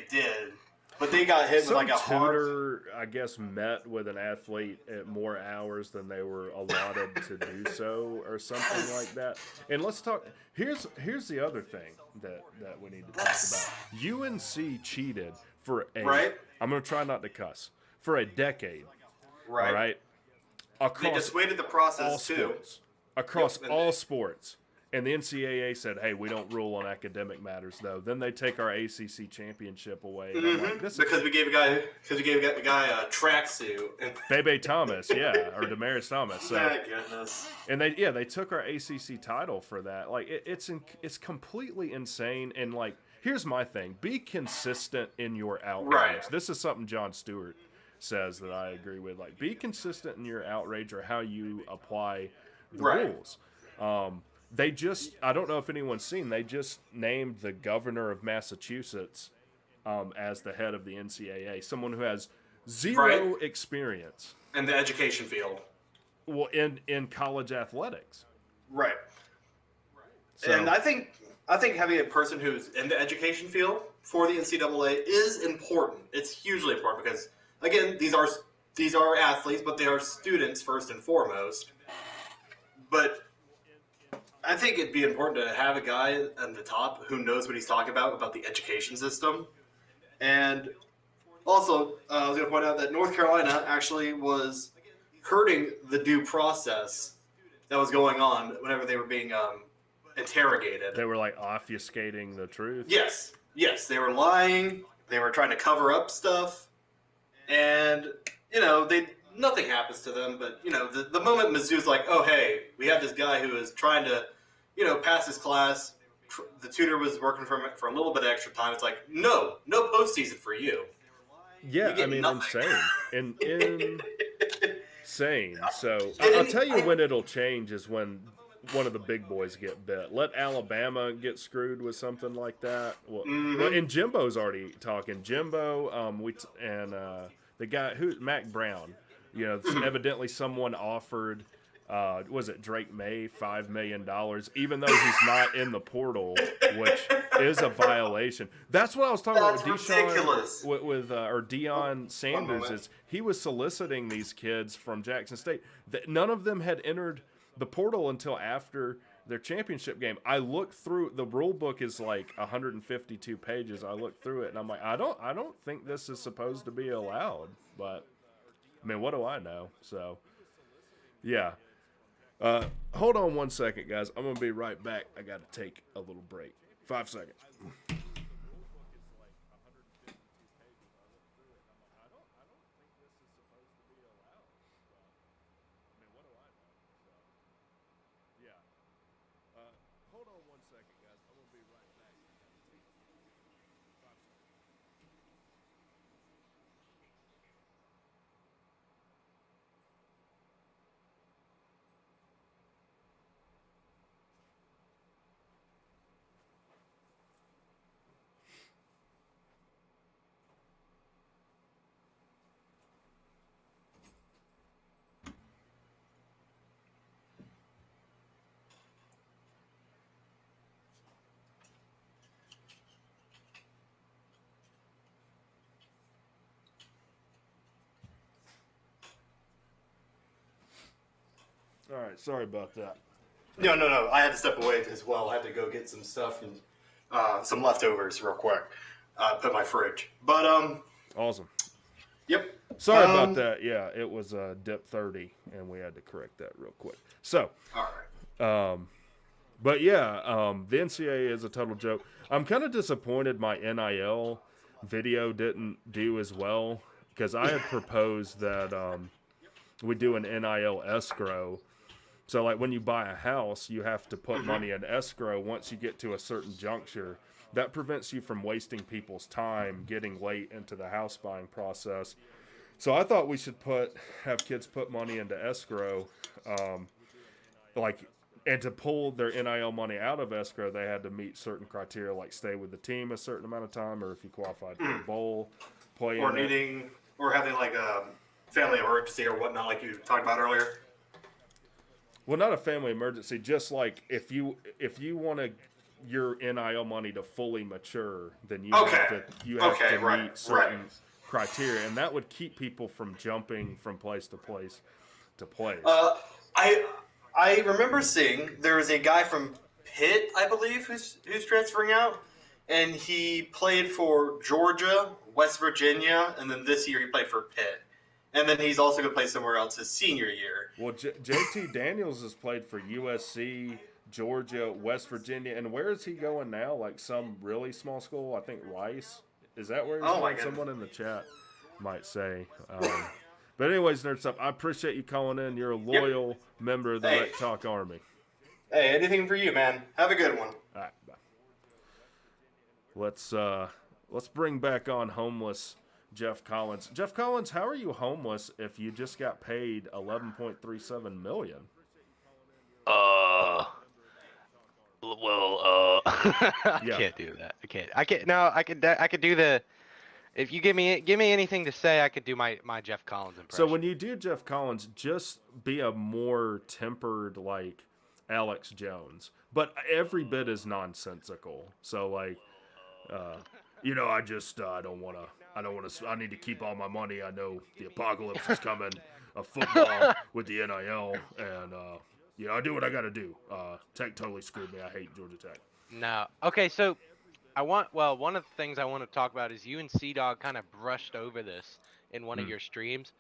did, but they got hit with like a hard. tutor, I guess, met with an athlete at more hours than they were allotted to do so, or something like that. And let's talk. Here's the other thing that we need to talk about. UNC cheated for a. Right. I'm gonna try not to cuss for a decade. Right. All right. They Across dissuaded the all process too. sports. Across Yep. all sports. And the NCAA said, "Hey, we don't rule on academic matters, though." Then they take our ACC championship away. And I'm like, Because we gave a guy a tracksuit. Bebe Thomas, yeah, or Damaris Thomas. So, My goodness. and they took our ACC title for that. Like it's completely insane. And like, here's my thing: be consistent in your outrage. Right. This is something Jon Stewart says that I agree with. Like, be consistent in your outrage or how you apply the Right. rules. They just, I don't know if anyone's seen, they just named the governor of Massachusetts as the head of the NCAA, someone who has zero Right. experience. In the education field. Well, in college athletics. Right. So, And I think having a person who's in the education field for the NCAA is important. It's hugely important because, again, these are athletes, but they are students first and foremost. But I think it'd be important to have a guy at the top who knows what he's talking about the education system. And also, I was going to point out that North Carolina actually was hurting the due process that was going on whenever they were being interrogated. they were like obfuscating the truth. Yes, they were lying. They were trying to cover up stuff, and nothing happens to them. But the moment Mizzou's like, oh hey, we have this guy who is trying to, pass his class. The tutor was working for him for a little bit of extra time. It's like, no postseason for you. Yeah, You get I mean, nothing. insane. Insane. So, I'll tell you when it'll change is when one of the big boys get bit. Let Alabama get screwed with something like that. Well, and Jimbo's already talking. Jimbo, the guy Mac Brown. Evidently someone offered. Was it Drake May $5 million, even though he's not in the portal, which is a violation. That's what I was talking about with ridiculous. or Dion Sanders. Is he was soliciting these kids from Jackson State. None of them had entered the portal until after their championship game. I looked through the rule book is like 152 pages. I looked through it and I'm like, I don't think this is supposed to be allowed. But I mean, what do I know? So yeah. Hold on 1 second, guys. I'm going to be right back. I got to take a little break. 5 seconds. Hold on 1 second, guys. I'm going to be right back. All right, sorry about that. No. I had to step away as well. I had to go get some stuff and some leftovers real quick. Put in my fridge. But Awesome. yep. Sorry about that. Yeah, it was dip 30, and we had to correct that real quick. So, All right. but yeah, the NCAA is a total joke. I'm kind of disappointed my NIL video didn't do as well because I had proposed that we do an NIL escrow. So, like, when you buy a house, you have to put money in escrow once you get to a certain juncture. That prevents you from wasting people's time getting late into the house buying process. So I thought we should have kids put money into escrow. Like, And to pull their NIL money out of escrow, they had to meet certain criteria, like stay with the team a certain amount of time, or if you qualified for a bowl, play Or in it. needing, or having like a family emergency or whatnot, like you talked about earlier. Well, not a family emergency, just like if you want your NIL money to fully mature, then you have to meet certain criteria, and that would keep people from jumping from place to place to place. I remember seeing there was a guy from Pitt, I believe, who's transferring out, and he played for Georgia, West Virginia, and then this year he played for Pitt, and then he's also going to play somewhere else his senior year. Well, JT Daniels has played for USC, Georgia, West Virginia, and where is he going now? Like some really small school? I think Rice. Is that where he's going? Someone in the chat might say. But anyways, Nerd Stuff, I appreciate you calling in. You're a loyal member of the Rec Talk Army. Hey, anything for you, man. Have a good one. All right, bye. Let's bring back on homeless Jeff Collins. Jeff Collins, how are you homeless if you just got paid $11.37 million? I can't do that. I can't. No, I could do the. If you give me anything to say, I could do my Jeff Collins impression. So when you do Jeff Collins, just be a more tempered like Alex Jones, but every bit is nonsensical. So like, I just I don't want to. I need to keep all my money. I know the apocalypse is coming. Football with the NIL, and I do what I got to do. Tech totally screwed me. I hate Georgia Tech. No. Okay, so. One of the things I want to talk about is you and C-Dog kind of brushed over this in one of your streams.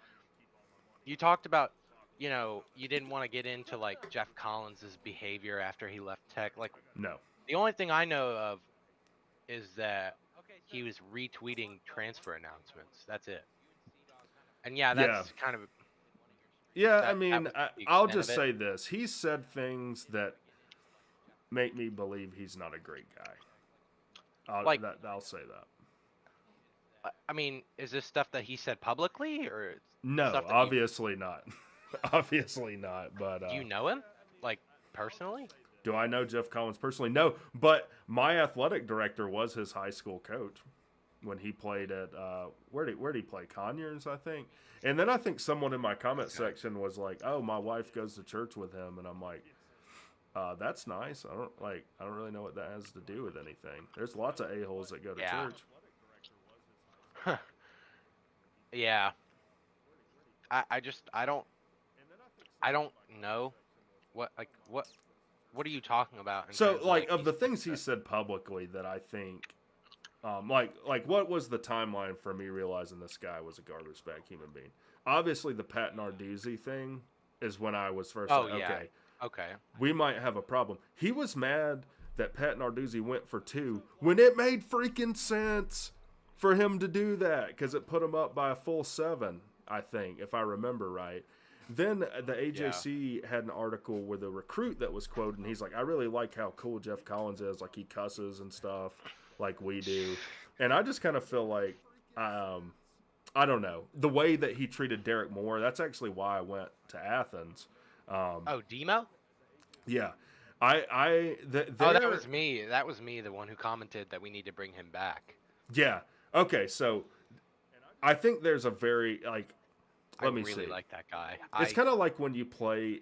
You talked about, you didn't want to get into like Jeff Collins' behavior after he left Tech. Like, no. The only thing I know of is that he was retweeting transfer announcements. That's it. And that's kind of. Yeah, I mean, I'll just say this: he said things that make me believe he's not a great guy. I'll say that. I mean, is this stuff that he said publicly, or no? Obviously not. Obviously not. But do you know him, like personally? Do I know Jeff Collins personally? No, but my athletic director was his high school coach when he played at where did he play? Conyers, I think. And then I think someone in my comment section was like, "Oh, my wife goes to church with him," and I'm like. That's nice. I don't really know what that has to do with anything. There's lots of a-holes that go to church. Huh. Yeah. I don't know what are you talking about? So like of the things he said publicly that I think like what was the timeline for me realizing this guy was a garbage bag human being? Obviously the Pat Narduzzi thing is when I was first Okay. We might have a problem. He was mad that Pat Narduzzi went for 2 when it made freaking sense for him to do that because it put him up by a full 7, I think, if I remember right. Then the AJC had an article with a recruit that was quoted, and he's like, I really like how cool Jeff Collins is. Like, he cusses and stuff like we do. And I just kind of feel like, I don't know, the way that he treated Derek Moore, that's actually why I went to Athens. Demo? Yeah. That was me. That was me, the one who commented that we need to bring him back. Yeah. Okay, so I think there's a very, like, let me see. I really like that guy. It's kind of like when you play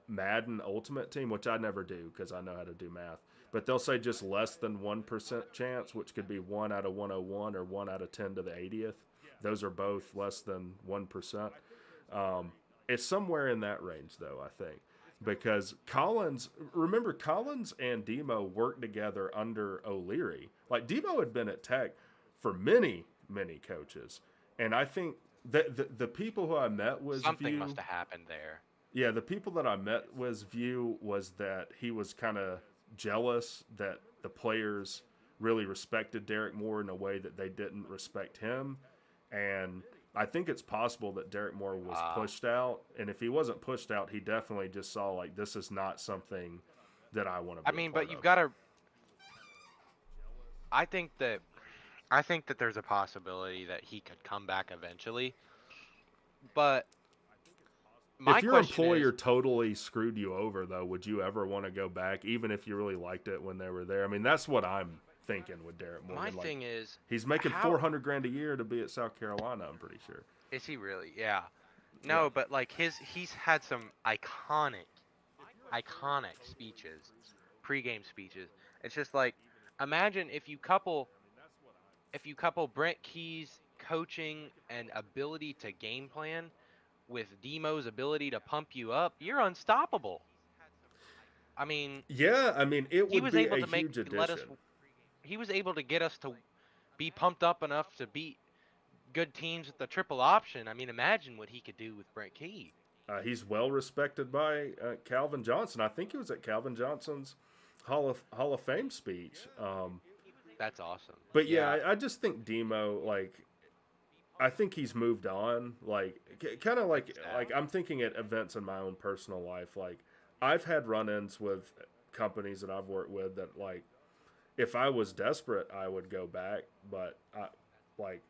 Madden Ultimate Team, which I never do because I know how to do math. But they'll say just less than 1% chance, which could be 1 out of 101 or 1 out of 10 to the 80th. Those are both less than 1%. It's somewhere in that range, though, I think. Because Collins and Demo worked together under O'Leary. Like, Demo had been at Tech for many, many coaches. And I think that the people who I met was something must have happened there. Yeah, the people that I met was view was that he was kind of jealous that the players really respected Derek Moore in a way that they didn't respect him. And I think it's possible that Derek Moore was pushed out, and if he wasn't pushed out, he definitely just saw like this is not something that I want to be. But you've got to. I think that there's a possibility that he could come back eventually, but My If your question employer is, totally screwed you over, though, would you ever want to go back, even if you really liked it when they were there? I mean, that's what I'm thinking with Derek Morgan. my Like, thing is, he's making how $400,000 a year to be at South Carolina. I'm pretty sure. is he really? Yeah. Yeah. No, but like he's had some iconic speeches, pregame speeches. It's just like, imagine if you couple Brent Key's coaching and ability to game plan with Demo's ability to pump you up, you're unstoppable. I mean, Yeah, I mean, it he would was be able a to huge let us. addition. He was able to get us to be pumped up enough to beat good teams with the triple option. I mean, imagine what he could do with Brent Key. He's well respected by Calvin Johnson. I think he was at Calvin Johnson's Hall of Fame speech. That's awesome. But yeah, I just think Demo, like, I think he's moved on. Like, kind of like I'm thinking at events in my own personal life. Like, I've had run-ins with companies that I've worked with that, like, if I was desperate, I would go back. But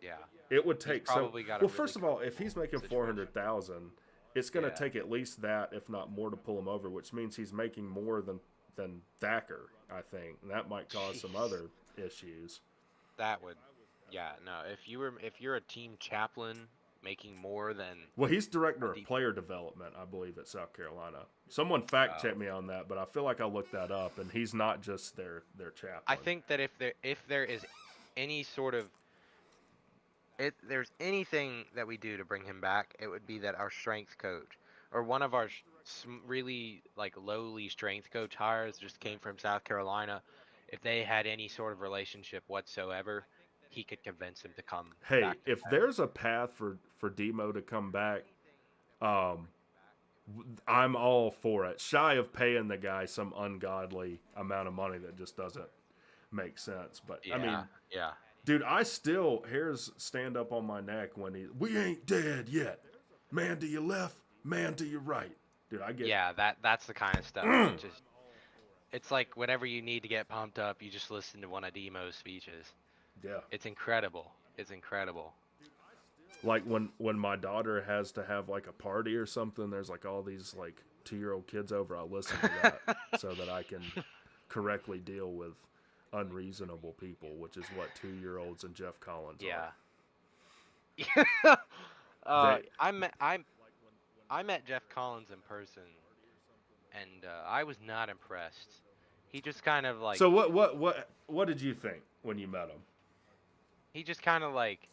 Yeah. it would He's take probably so. got a Well, really first of all, if he's making situation. 400,000, it's going to Yeah. take at least that, if not more, to pull him over. Which means he's making more than Thacker, I think, and that might cause some Jeez. other issues. That would, yeah, no. If you're a team chaplain making more than Well, he's director a of deep, player development, I believe, at South Carolina. Someone fact checked me on that, but I feel like I looked that up, and he's not just their chaplain. I think that if there is any sort of there's anything that we do to bring him back, it would be that our strength coach or one of our really like lowly strength coach hires just came from South Carolina. If they had any sort of relationship whatsoever, he could convince him to come Hey, back to if Tech. there's a path for Demo to come back, I'm all for it. Shy of paying the guy some ungodly amount of money that just doesn't make sense. But I mean, Yeah. dude, I still hairs stand up on my neck when we ain't dead yet. Man to your left, man to your right. Dude, I get Yeah, that's the kind of stuff that just it's like whenever you need to get pumped up, you just listen to one of Demo's speeches. yeah. It's incredible. It's incredible. Like when my daughter has to have like a party or something, there's like all these like 2-year-old kids over. I listen to that so that I can correctly deal with unreasonable people, which is what 2-year-olds and Jeff Collins Yeah. are. They, I met Jeff Collins in person, and I was not impressed. He just kind of like so what did you think when you met him? he just kind of like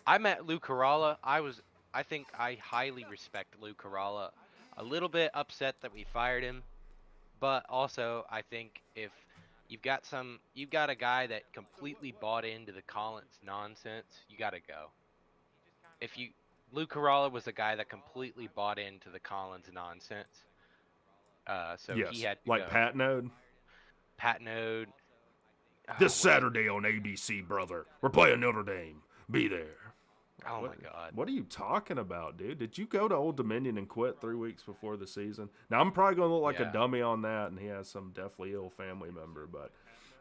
I met Lou Caralla. I think I highly respect Lou Caralla. A little bit upset that we fired him, but also I think if you've got a guy that completely bought into the Collins nonsense, you got to go. If you Lou Caralla was a guy that completely bought into the Collins nonsense. So he Yes, had to like go. Pat Node. Pat Node. This What is? Saturday on ABC, brother. We're playing Notre Dame. Be there. Oh What, my God. what are you talking about, dude? Did you go to Old Dominion and quit 3 weeks before the season? Now, I'm probably going to look like Yeah. a dummy on that, and he has some deathly ill family member, but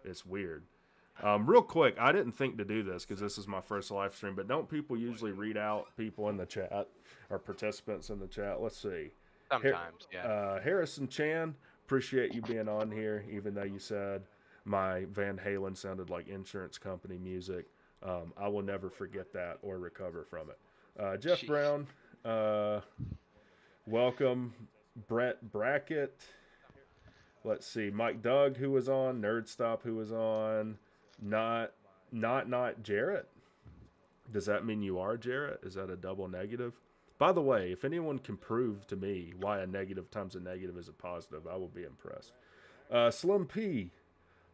it's weird. Real quick, I didn't think to do this because this is my first live stream, but don't people usually read out people in the chat or participants in the chat? Let's see. Sometimes, yeah. Harrison Chan, appreciate you being on here, even though you said my Van Halen sounded like insurance company music. I will never forget that or recover from it. Jeff Jeez. Brown, welcome. Brett Brackett. Let's see. Mike Doug, who was on. Nerdstop, who was on. Not Jarrett. Does that mean you are Jarrett? Is that a double negative? By the way, if anyone can prove to me why a negative times a negative is a positive, I will be impressed. Slim P,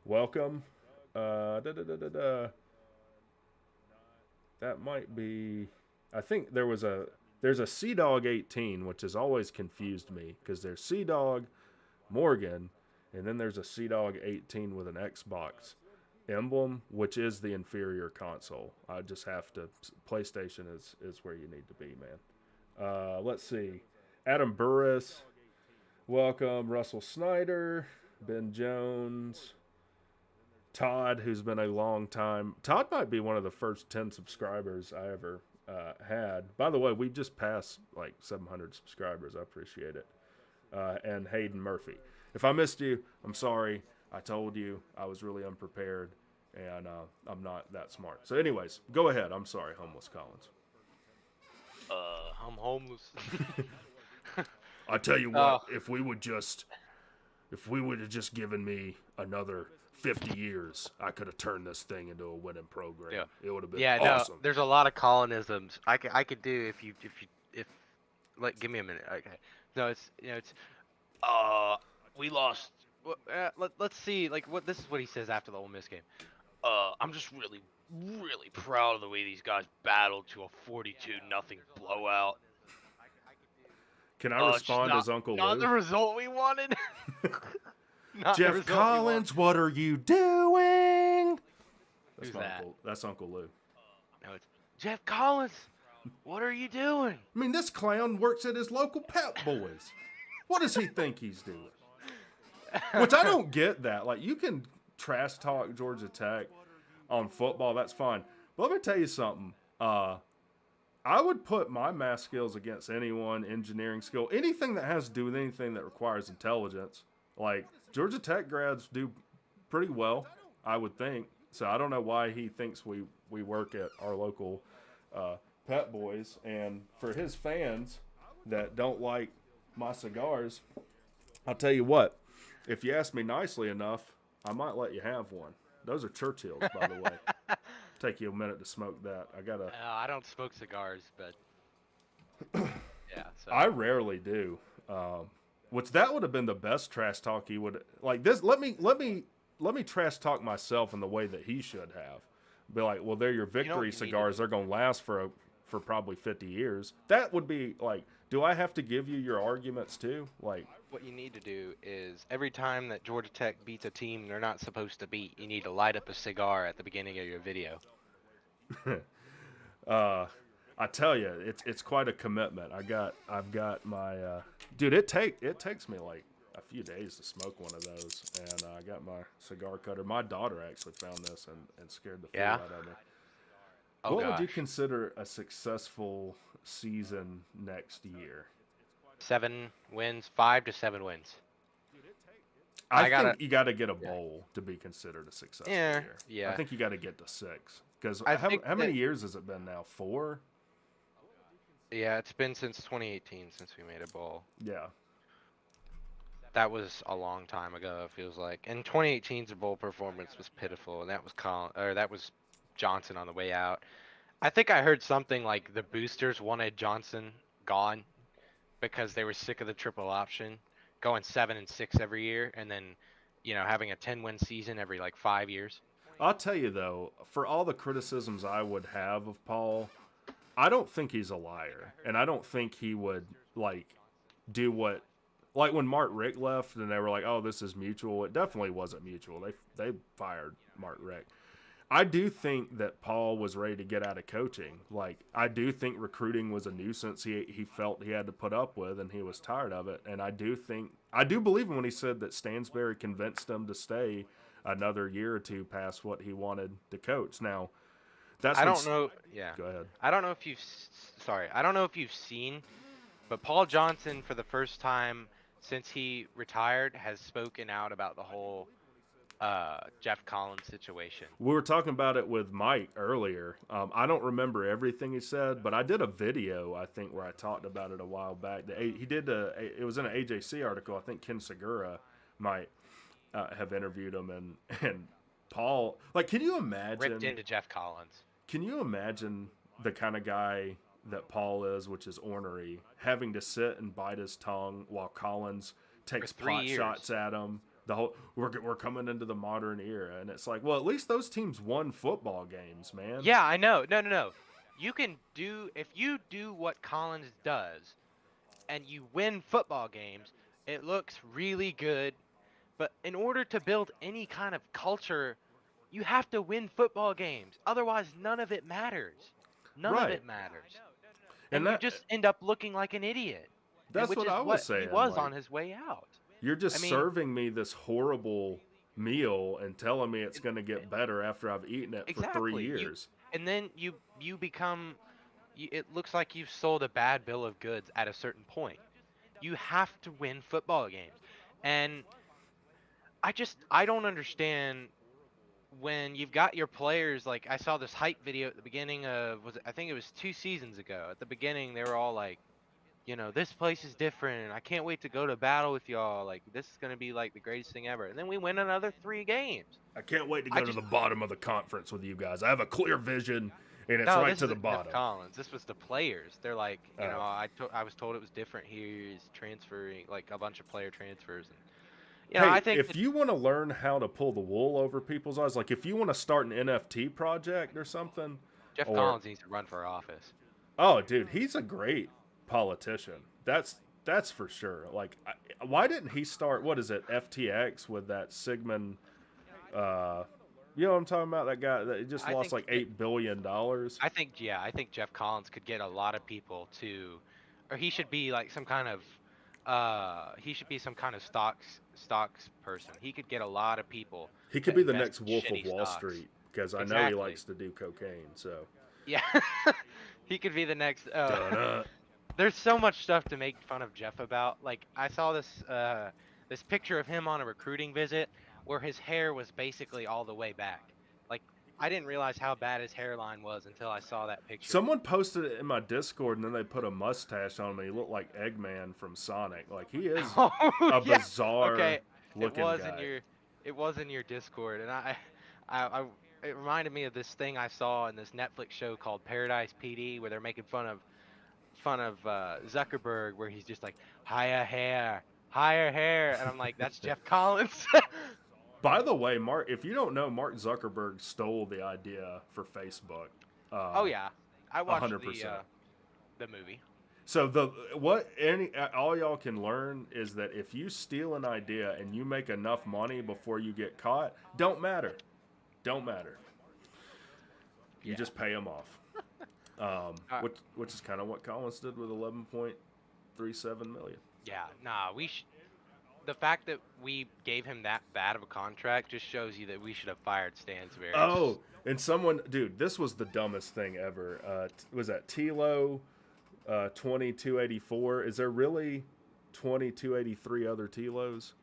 welcome. That might be. I think there's a Sea Dog 18, which has always confused me because there's Sea Dog Morgan, and then there's a Sea Dog 18 with an Xbox emblem, which is the inferior console. I just have to. PlayStation is where you need to be, man. Let's see. Adam Burris, welcome. Russell Snyder, Ben Jones, Todd, who's been a long time. Todd might be one of the first 10 subscribers I ever had. By the way, we just passed like 700 subscribers. I appreciate it. And Hayden Murphy. If I missed you, I'm sorry. I told you I was really unprepared, and I'm not that smart. So, anyways, go ahead. I'm sorry, Homeless Collins. I'm homeless. I tell you what, if we would have just given me another 50 years, I could have turned this thing into a winning program. Yeah. It would have been Yeah, awesome. no, there's a lot of Collinisms. I could do if like give me a minute. Okay. No, it's we lost. Let's see. Like what this is what he says after the Ole Miss game. I'm just really proud of the way these guys battled to a 42-0 blowout. Can I respond as Uncle Not Lou? the result we wanted. Not the Jeff result we Collins, what are you doing? Who's that? That's Uncle Lou. No, it's Jeff Collins. What are you doing? I mean, this clown works at his local Pep Boys. What does he think he's doing? Which I don't get that. Like, you can trash talk Georgia Tech on football, that's fine. But let me tell you something. I would put my math skills against anyone, engineering skill, anything that has to do with anything that requires intelligence. Like, Georgia Tech grads do pretty well, I would think. So I don't know why he thinks we work at our local Pep Boys. And for his fans that don't like my cigars, I'll tell you what. If you ask me nicely enough, I might let you have one. Those are Churchills, by the way. Take you a minute to smoke that. I don't smoke cigars, but yeah. So I rarely do. Which that would have been the best trash talk he would like. This. Let me trash talk myself in the way that he should have. Be like, well, they're your victory cigars. They're gonna last for probably 50 years. That would be like, do I have to give you your arguments too? Like, what you need to do is every time that Georgia Tech beats a team they're not supposed to beat, you need to light up a cigar at the beginning of your video. I tell you, it's quite a commitment. I've got my dude. It takes me like a few days to smoke one of those, and I got my cigar cutter. My daughter actually found this and scared the fool out of me. Oh, what gosh. would you consider a successful season next year? 7 wins, 5 to 7 wins. I think you got to get a bowl to be considered a successful year. Yeah. I think you got to get to 6. Because I how think many that- years has it been now? 4? Yeah, it's been since 2018 since we made a bowl. Yeah. That was a long time ago, it feels like. And 2018's bowl performance was pitiful, and that was Johnson on the way out. I think I heard something like the boosters wanted Johnson gone because they were sick of the triple option, going 7-6 every year, and then, having a 10-win season every like 5 years. I'll tell you though, for all the criticisms I would have of Paul, I don't think he's a liar, and I don't think he would do what. Like when Mark Rick left and they were like, oh, this is mutual. It definitely wasn't mutual. They fired Mark Rick. I do think that Paul was ready to get out of coaching. Like, I do think recruiting was a nuisance he felt he had to put up with, and he was tired of it. And I do believe him when he said that Stansbury convinced him to stay another year or two past what he wanted to coach. Now, that's I don't know. Yeah. Go ahead. I don't know if you've seen, but Paul Johnson, for the first time since he retired, has spoken out about the whole Jeff Collins situation. We were talking about it with Mike earlier. I don't remember everything he said, but I did a video, I think, where I talked about it a while back. He did it was in an AJC article. I think Ken Segura might have interviewed him, and Paul. Like, can you imagine? Ripped into Jeff Collins. Can you imagine the kind of guy that Paul is, which is ornery, having to sit and bite his tongue while Collins takes For 3 pot years. shots at him? The whole we're coming into the modern era, and it's like, well, at least those teams won football games, man. Yeah, I know. No. You can if you do what Collins does, and you win football games, it looks really good. But in order to build any kind of culture, you have to win football games. Otherwise, none of it matters. None of Right. it matters. And And you just end up looking like an idiot. That's which what is I was saying. He was like, on his way out. You're just I mean- serving me this horrible meal and telling me it's going to get better after I've eaten it for 3 Exactly. years. And then you become it looks like you've sold a bad bill of goods at a certain point. You have to win football games. And I don't understand when you've got your players, like I saw this hype video at the beginning of, I think it was 2 seasons ago. At the beginning they were all like, this place is different. I can't wait to go to battle with y'all. Like this is going to be like the greatest thing ever. And then we win another 3 games. I can't wait to I go to just the bottom of the conference with you guys. I have a clear vision, and it's No, right this to the isn't Jeff bottom. Collins. This was the players. They're like, Oh. I was told it was different here. He's transferring like a bunch of player transfers, and Hey, I think if that you want to learn how to pull the wool over people's eyes, like if you want to start an NFT project or something, Jeff or Collins needs to run for office. oh, dude, he's a great politician. That's for sure. Like, why didn't he start? What is it, FTX with that Sigmund? You know what I'm talking about? That guy that just I lost think like $8 billion. I think Jeff Collins could get a lot of people to, or he should be like some kind of, he should be some kind of stocks person. He could get a lot of people He to could be the invest next in Wolf of shitty Wall stocks. Street because I know he Exactly. likes to do cocaine. So, Yeah, he could be the next. Dun-dun. There's so much stuff to make fun of Jeff about. Like I saw this picture of him on a recruiting visit where his hair was basically all the way back. Like I didn't realize how bad his hairline was until I saw that picture. Someone posted it in my Discord, and then they put a mustache on him. And he looked like Eggman from Sonic. Like he is Oh, a yeah. bizarre Okay, looking guy. it was in your Discord, and I it reminded me of this thing I saw in this Netflix show called Paradise PD, where they're making fun of Zuckerberg, where he's just like higher hair, and I'm like, that's Jeff Collins. By the way, Mark, if you don't know, Mark Zuckerberg stole the idea for Facebook. Oh yeah, I watched 100%. The movie. So all y'all can learn is that if you steal an idea and you make enough money before you get caught, don't matter. You Yeah. just pay them off. Which is kind of what Collins did with 11.37 million. Yeah, nah, the fact that we gave him that bad of a contract just shows you that we should have fired Stansberry. Oh, and dude, this was the dumbest thing ever. Was that Tilo 2284? Is there really 2283 other Tilos?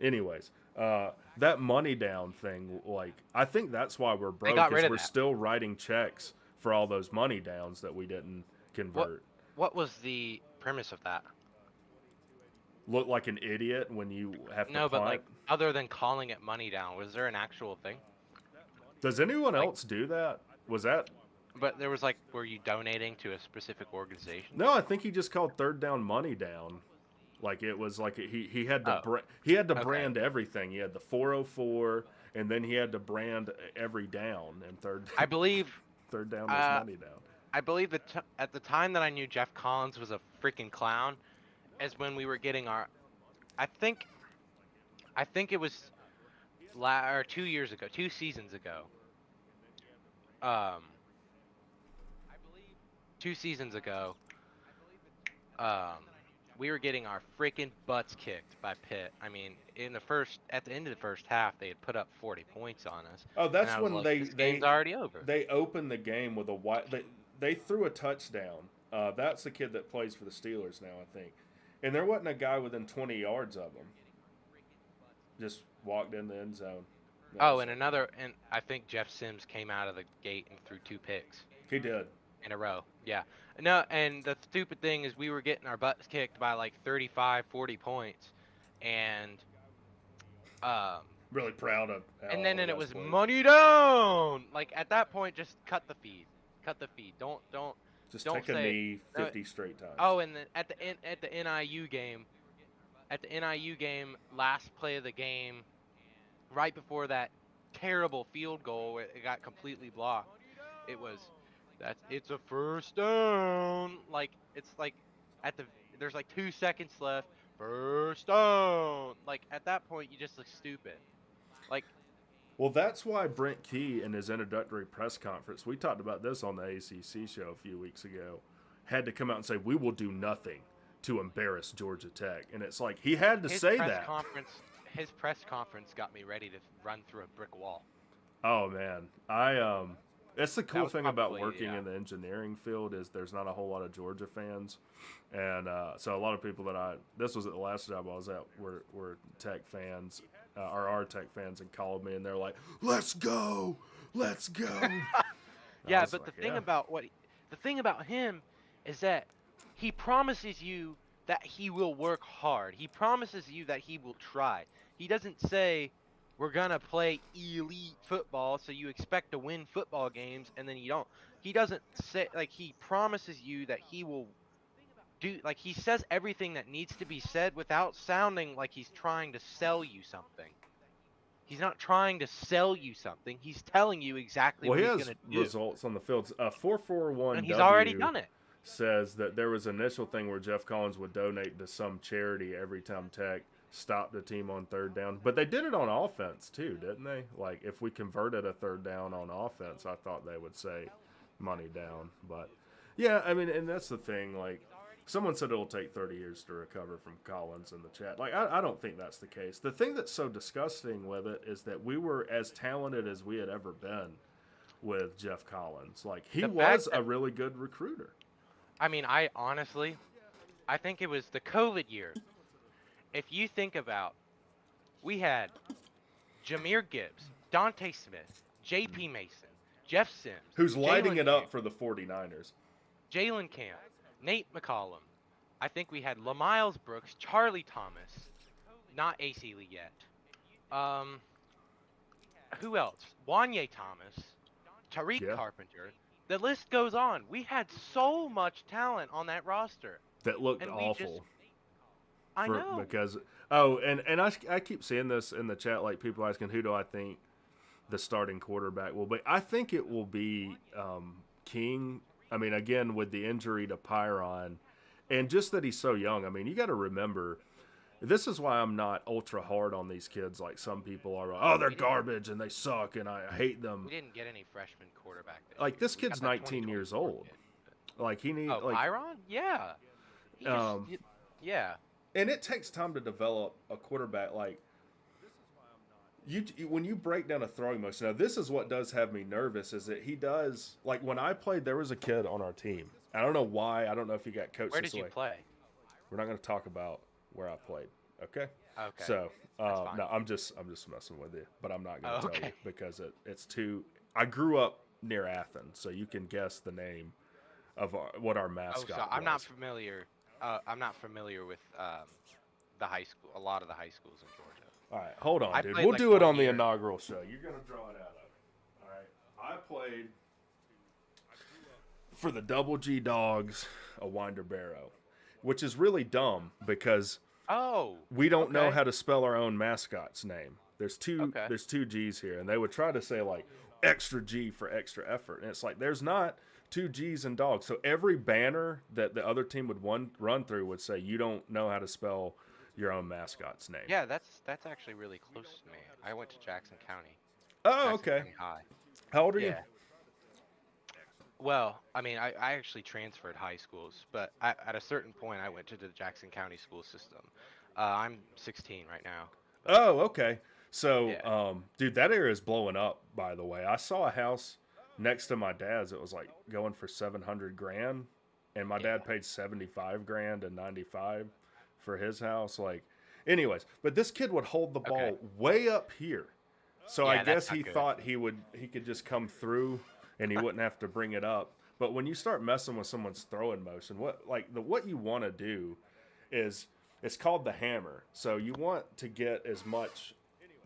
Anyways, that money down thing, like, I think that's why we're broke, got rid is of we're that. still writing checks for all those money downs that we didn't convert. What was the premise of that? Look like an idiot when you have to No, punt. but like other than calling it money down, was there an actual thing? Does anyone else do that? Was that? But there was like, were you donating to a specific organization? No, I think he just called third down money down. Like it was like he had to Oh, okay. brand everything. He had the 404, and then he had to brand every down. And third third down was money down. I believe that at the time that I knew Jeff Collins was a freaking clown, is when we were getting our, I think it was 2 years ago, 2 seasons ago. I believe 2 seasons ago. We were getting our freaking butts kicked by Pitt. I mean, at the end of the first half, they had put up 40 points on us. Oh, that's and I was when like, this game's already over. They opened the game with a they threw a touchdown. That's the kid that plays for the Steelers now, I think. And there wasn't a guy within 20 yards of him. Just walked in the end zone. And I think Jeff Sims came out of the gate and threw 2 picks He did. in a row. Yeah. No, and the stupid thing is we were getting our butts kicked by like 35, 40 points. And Really proud of how and then all it of us was played. money down. Like at that point, just cut the feed. Cut the feed. Don't Just don't take a say, knee 50 straight times. Oh, and then at the NIU game, last play of the game, right before that terrible field goal where it got completely blocked, it's a first down. Like it's like there's like 2 seconds left. First down. Like at that point, you just look stupid. Like. Well, that's why Brent Key in his introductory press conference, we talked about this on the ACC show a few weeks ago, had to come out and say, we will do nothing to embarrass Georgia Tech. And it's like, he had to say that. His press conference got me ready to run through a brick wall. Oh, man. That's the That cool was thing about probably, working yeah. in the engineering field is there's not a whole lot of Georgia fans, and so a lot of people this was at the last job I was at were Tech fans, or are Tech fans, and called me and they're like, "Let's go, let's go." I Yeah, was but the like, thing yeah. about the thing about him is that he promises you that he will work hard. He promises you that he will try. He doesn't say we're gonna play elite football, so you expect to win football games and then you don't. He doesn't say like he promises you that he will do like he says everything that needs to be said without sounding like he's trying to sell you something. He's not trying to sell you something. He's telling you exactly Well, what he he's has gonna do. results on the field. A And he's already 441W done it. says that there was an initial thing where Jeff Collins would donate to some charity every time Tech stopped the team on third down. But they did it on offense too, didn't they? Like if we converted a third down on offense, I thought they would say money down. But yeah, I mean, and that's the thing. Like someone said it'll take 30 years to recover from Collins in the chat. Like I don't think that's the case. The thing that's so disgusting with it is that we were as talented as we had ever been with Jeff Collins. Like he The was fact a that really good recruiter. I mean, I honestly, I think it was the COVID year. If you think about, we had Jameer Gibbs, Dante Smith, J.P. Mason, Jeff Sims, Who's lighting Jalen it up Camp, for the 49ers. Jalen Camp, Nate McCollum. I think we had Lamiles Brooks, Charlie Thomas, not AC Lee yet. Um, who else? Wanye Thomas, Tariq Yeah. Carpenter. The list goes on. We had so much talent on that roster, That looked and we just awful. I know. Because I keep seeing this in the chat, like people asking who do I think the starting quarterback will be. I think it will be King. I mean, again with the injury to Pyron, and just that he's so young. I mean, you got to remember. This is why I'm not ultra hard on these kids like some people are. Oh, they're garbage and they suck and I hate them. We didn't get any freshman quarterback this Like year. this We got kid's that 19 years 2024 old. kid, Like he need oh, like Pyron? Yeah. He just, yeah. and it takes time to develop a quarterback. Like you, when you break down a throwing motion. Now, this is what does have me nervous. Is that he does like when I played, there was a kid on our team. I don't know why. I don't know if he got coached Where this did you way. play? We're not going to talk about where I played. Okay. Okay. So fine. no, I'm just messing with you, but I'm not going to tell you Okay. because it's too. I grew up near Athens, so you can guess the name of what our Oh, mascot so I'm not was. familiar. I'm not familiar with the high school. A lot of the high schools in Georgia. All right, hold on, I dude. played, We'll like, do it 1 on the year. inaugural show. You're gonna draw it out of it. All right. I played for the Double G Dogs, a Winder Barrow, which is really dumb because Oh. we don't know okay. how to spell our own mascot's name. There's two Okay. there's two G's here, and they would try to say like extra G for extra effort, and it's like there's not two G's in dogs. So every banner that the other team would run through would say you don't know how to spell your own mascot's name. Yeah, that's actually really close to me. I went to Jackson County. Oh, Jackson okay. County High. How old are Yeah. you? Well, I mean, I actually transferred high schools, but at a certain point, I went to the Jackson County school system. I'm 16 right now. Oh, okay. So, Yeah. Dude, that area is blowing up. By the way, I saw a house next to my dad's. It was like going for 700 grand, and my dad Yeah. paid 75 grand and 95 for his house. Like, anyways, but this kid would hold the ball Okay. way up here. So Yeah, I that's guess not he good. thought he could just come through and he wouldn't have to bring it up. But when you start messing with someone's throwing motion, what you want to do is it's called the hammer. So you want to get as much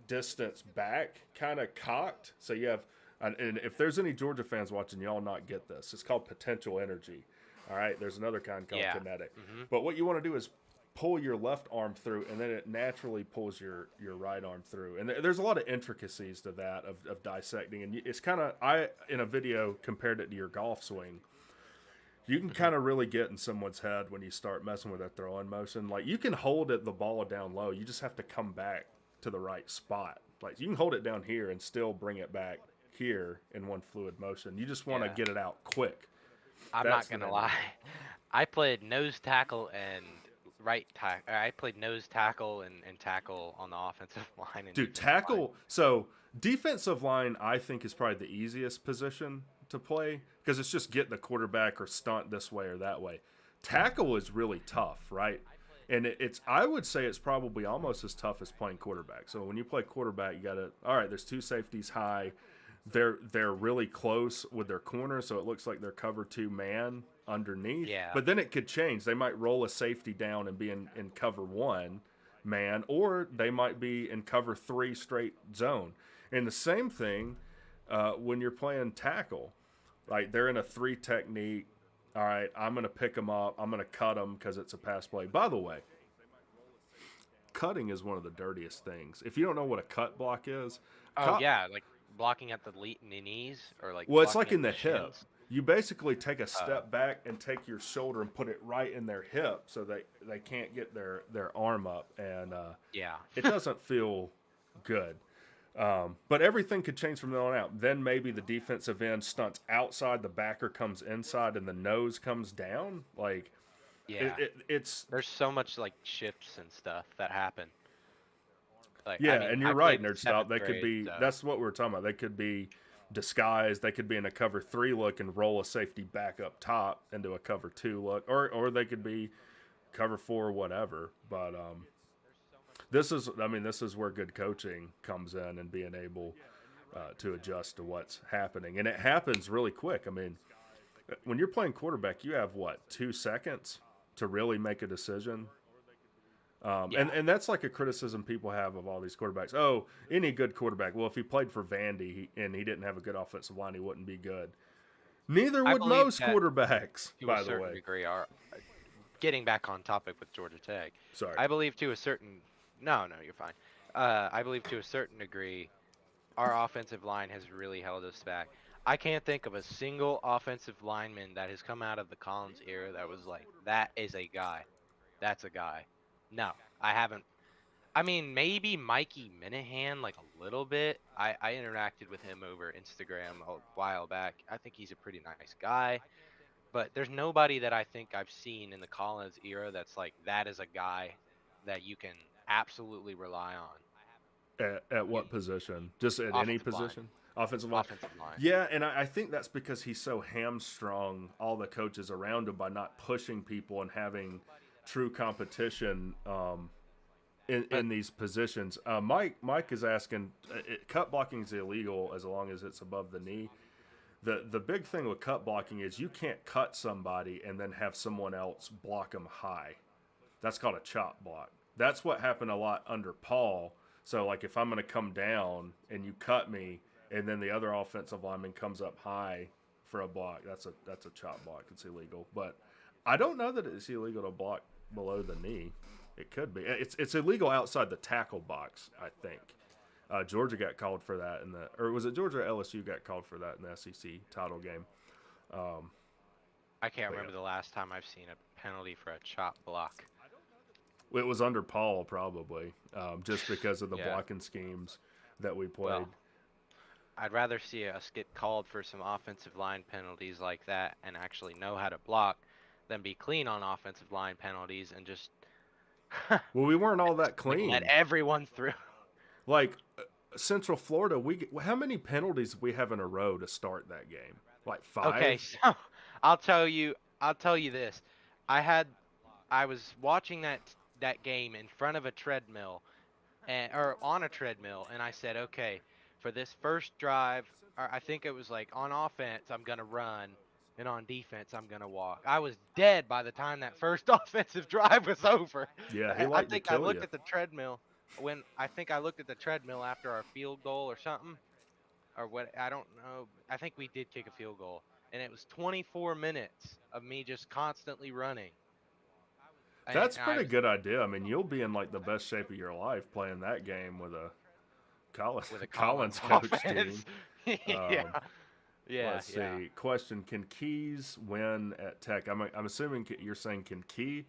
distance back, kind of cocked. So you have, and if there's any Georgia fans watching, y'all not get this. It's called potential energy. All right, there's another kind called Yeah. kinetic. Mm-hmm. But what you want to do is pull your left arm through, and then it naturally pulls your right arm through. And there's a lot of intricacies to that of dissecting. And it's kind of, I in a video compared it to your golf swing. You can kind of really get in someone's head when you start messing with their throwing motion. Like you can hold the ball down low. You just have to come back to the right spot. Like you can hold it down here and still bring it back here in one fluid motion. You just want to Yeah. get it out quick. I'm That's not the gonna name of lie. I played nose tackle and right tackle. I played nose tackle and tackle on the offensive line. And Dude, defensive line. tackle. So defensive line, I think, is probably the easiest position to play because it's just get the quarterback or stunt this way or that way. Tackle is really tough, right? And it's I would say it's probably almost as tough as playing quarterback. So when you play quarterback, you got to all right. There's two safeties high. They're really close with their corner, so it looks like they're cover 2 man underneath. Yeah. But then it could change. They might roll a safety down and be in cover 1 man, or they might be in cover 3 straight zone. And the same thing when you're playing tackle. Like they're in a 3 technique. All right, I'm going to pick them up. I'm going to cut them because it's a pass play. By the way, cutting is one of the dirtiest things. If you don't know what a cut block is, yeah, like blocking at the knees or like. Well, it's like blocking in the at hip. shins. You basically take a step back and take your shoulder and put it right in their hip so they can't get their arm up, and Yeah. it doesn't feel good. But everything could change from then on out. Then maybe the defensive end stunts outside, the backer comes inside, and the nose comes down. Like, Yeah. it's There's so much like shifts and stuff that happen. Like, yeah, I mean, and I you're right, played Nerd Stop. They 7th could be. grade, so- That's what we're talking about. They could be disguised. They could be in a cover 3 look and roll a safety back up top into a cover 2 look, or they could be cover 4 or whatever. But this is where good coaching comes in and being able to adjust to what's happening, and it happens really quick. I mean, when you're playing quarterback, you have 2 seconds to really make a decision. And that's like a criticism people have of all these quarterbacks. Oh, any good quarterback. Well, if he played for Vandy and he didn't have a good offensive line, he wouldn't be good. Neither I would believe most that quarterbacks, to by a the certain way. degree are getting back on topic with Georgia Tech. Sorry. I believe to a certain no, you're fine. I believe to a certain degree our offensive line has really held us back. I can't think of a single offensive lineman that has come out of the Collins era that was like, that is a guy. That's a guy. No, I haven't. I mean, maybe Mikey Minahan, like a little bit. I interacted with him over Instagram a while back. I think he's a pretty nice guy. But there's nobody that I think I've seen in the Collins era that's like, that is a guy that you can absolutely rely on. At what position? Just at any Offensive line. position? Offensive line? Offensive line. Yeah, and I think that's because he's so hamstrung all the coaches around him by not pushing people and having true competition in these positions. Mike is asking, cut blocking is illegal as long as it's above the knee. The big thing with cut blocking is you can't cut somebody and then have someone else block them high. That's called a chop block. That's what happened a lot under Paul. So, like, if I'm going to come down and you cut me, and then the other offensive lineman comes up high for a block, that's a chop block. It's illegal. But I don't know that it's illegal to block below the knee. It could be. It's illegal outside the tackle box, I think. Georgia got called for that or was it Georgia or LSU got called for that in the SEC title game? I can't remember the last time I've seen a penalty for a chop block. It was under Paul, probably, just because of the Yeah. blocking schemes that we played. Well, I'd rather see us get called for some offensive line penalties like that and actually know how to block than be clean on offensive line penalties and just Well, we weren't all that clean. let everyone through. Like Central Florida, how many penalties did we have in a row to start that game? Like 5? Okay, so I'll tell you this. I was watching that game in front of a treadmill or on a treadmill, and I said, okay, for this first drive, or I think it was like on offense, I'm going to run, and on defense, I'm going to walk. I was dead by the time that first offensive drive was over. Yeah, he I liked to think I kill looked you. at the treadmill after our field goal or something, or what, I don't know. I think we did kick a field goal, and it was 24 minutes of me just constantly running. That's a pretty good idea. I mean, you'll be in like the best shape of your life playing that game with a Collins coach team. offense. Yeah. Let's see. Question: can Keys win at Tech? I'm assuming you're saying can Key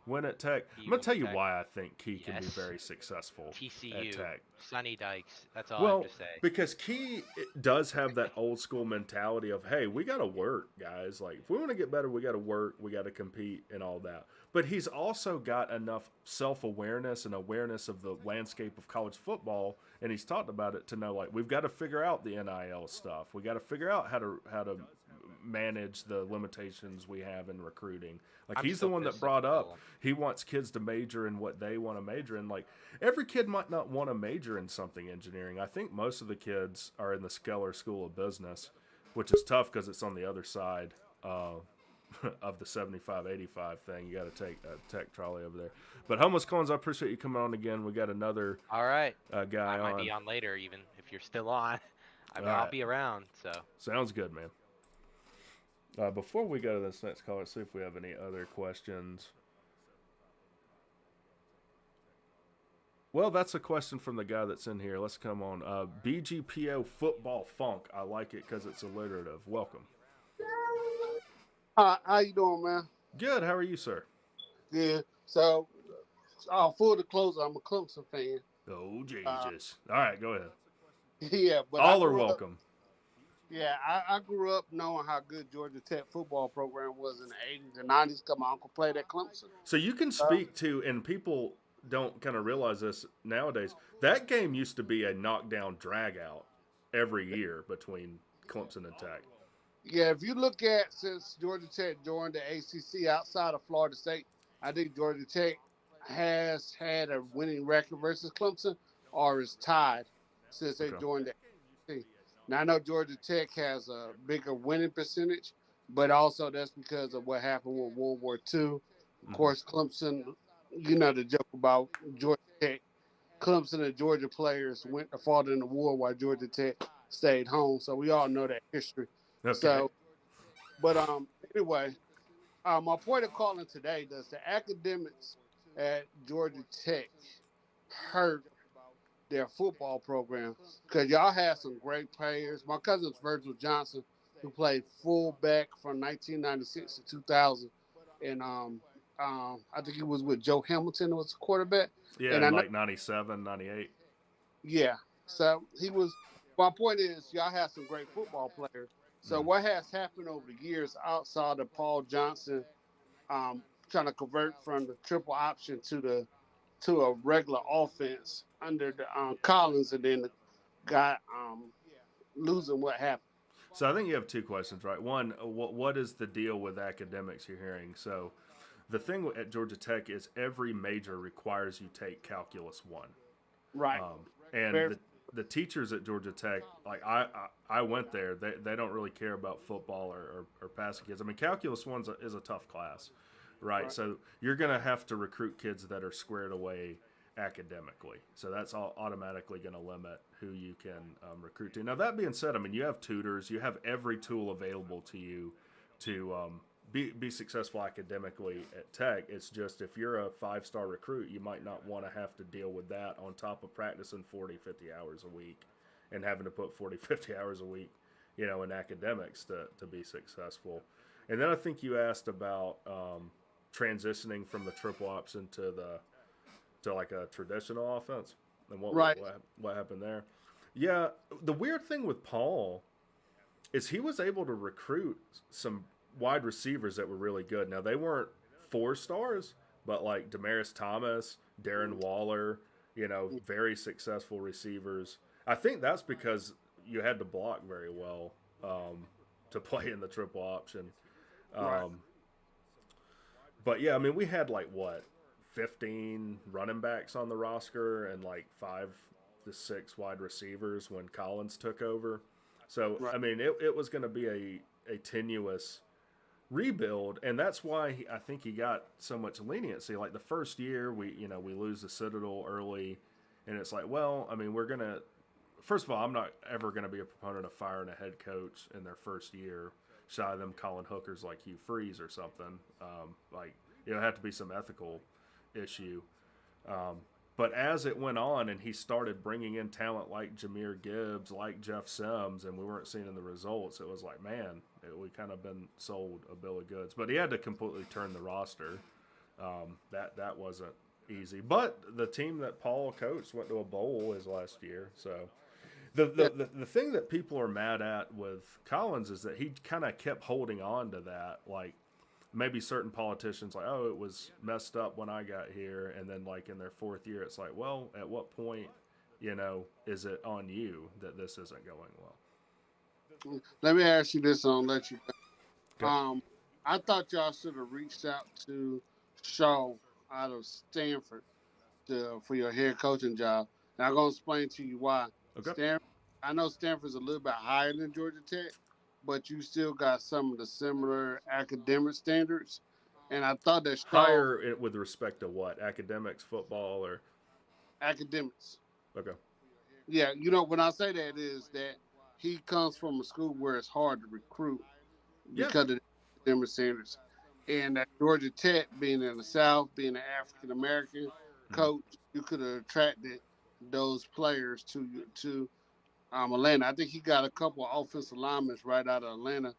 win at Tech? I'm gonna tell you why I think Key can be Yes. very successful at TCU, Tech. Sonny Dykes. That's all I Well, have to say. because Key does have that old school mentality of, hey, we got to work, guys. Like, if we want to get better, we got to work, we got to compete, and all that. But he's also got enough self-awareness and awareness of the landscape of college football, and he's talked about it to know, like, we've got to figure out the NIL stuff. We got to figure out how to manage the limitations we have in recruiting. Like, I'm he's the still one that pissed brought at up Bill. he wants kids to major in what they want to major in. Like, every kid might not want to major in something engineering. I think most of the kids are in the Skeller School of Business, which is tough because it's on the other side of the 75-85 thing. You got to take a tech trolley over there. But Homeless Cones, I appreciate you coming on again. We got another All right. guy I might on. be on later, even if you're still on. I mean, All I'll right. be around. So Sounds good, man. Before we go to this next call, let's see if we have any other questions. Well, that's a question from the guy that's in here. Let's come on. BGPO Football Funk. I like it because it's alliterative. Welcome. How you doing, man? Good. How are you, sir? Good. So, full disclosure, I'm a Clemson fan. Oh, Jesus. All right, go ahead. Yeah, but All are welcome. I grew up knowing how good Georgia Tech football program was in the 80s and 90s because my uncle played at Clemson. So you can speak to, and people don't kind of realize this nowadays, that game used to be a knockdown drag-out every year between Clemson and Tech. Yeah, if you look at since Georgia Tech joined the ACC outside of Florida State, I think Georgia Tech has had a winning record versus Clemson or is tied since they joined the ACC. Now, I know Georgia Tech has a bigger winning percentage, but also that's because of what happened with World War II. Of course, Clemson, you know the joke about Georgia Tech. Clemson and Georgia players went to fought in the war while Georgia Tech stayed home. So we all know that history. Okay. So, but anyway, my point of calling today, does the academics at Georgia Tech hurt their football program? Because y'all had some great players. My cousin's Virgil Johnson, who played fullback from 1996 to 2000, and I think he was with Joe Hamilton, who was the quarterback. Yeah, and in I know, like 97, 98. yeah. So he was. My point is, y'all have some great football players. So what has happened over the years outside of Paul Johnson trying to convert from the triple option to a regular offense under the Collins, and then the guy losing what happened? So I think you have two questions, right? One, what is the deal with academics you're hearing? So the thing at Georgia Tech is every major requires you take Calculus 1. Right. And the teachers at Georgia Tech, like I went there, they don't really care about football or passing kids. I mean, Calculus 1 is a tough class, right? So you're going to have to recruit kids that are squared away academically. So that's all automatically going to limit who you can recruit to. Now, that being said, I mean, you have tutors, you have every tool available to you to be successful academically at Tech. It's just if you're a five-star recruit, you might not want to have to deal with that on top of practicing 40, 50 hours a week and having to put 40, 50 hours a week, in academics to be successful. And then I think you asked about transitioning from the triple option to like a traditional offense and what happened there. Yeah, the weird thing with Paul is he was able to recruit some wide receivers that were really good. Now, they weren't 4-stars, but like Demaryius Thomas, Darren Waller, very successful receivers. I think that's because you had to block very well to play in the triple option. But yeah, I mean, we had 15 running backs on the roster and 5 to 6 wide receivers when Collins took over. So, I mean, it was going to be a tenuous rebuild, and that's why I think he got so much leniency. Like the first year, we lose the Citadel early, and it's like, well, I mean, we're going to – first of all, I'm not ever going to be a proponent of firing a head coach in their first year, shy of them calling hookers like Hugh Freeze or something. It had to be some ethical issue. But as it went on and he started bringing in talent like Jahmyr Gibbs, like Jeff Sims, and we weren't seeing the results, it was like, man, we kind of been sold a bill of goods. But he had to completely turn the roster. That wasn't easy. But the team that Paul coached went to a bowl his last year. So the thing that people are mad at with Collins is that he kind of kept holding on to that. Like, maybe certain politicians like, oh, it was messed up when I got here, and then like in their fourth year, it's like, well, at what point, is it on you that this isn't going well? Let me ask you this, and I'll let you go. Okay. I thought y'all should have reached out to Shaw out of Stanford for your head coaching job. And I'm gonna explain to you why. Okay. Stanford, I know Stanford's a little bit higher than Georgia Tech, but you still got some of the similar academic standards. And I thought that Shaw Higher with respect to what? Academics, football, or academics. okay. Yeah, when I say that is that he comes from a school where it's hard to recruit Yeah. because of the academic standards. And at Georgia Tech, being in the South, being an African American coach, you could have attracted those players to Atlanta. I think he got a couple of offensive linemen right out of Atlanta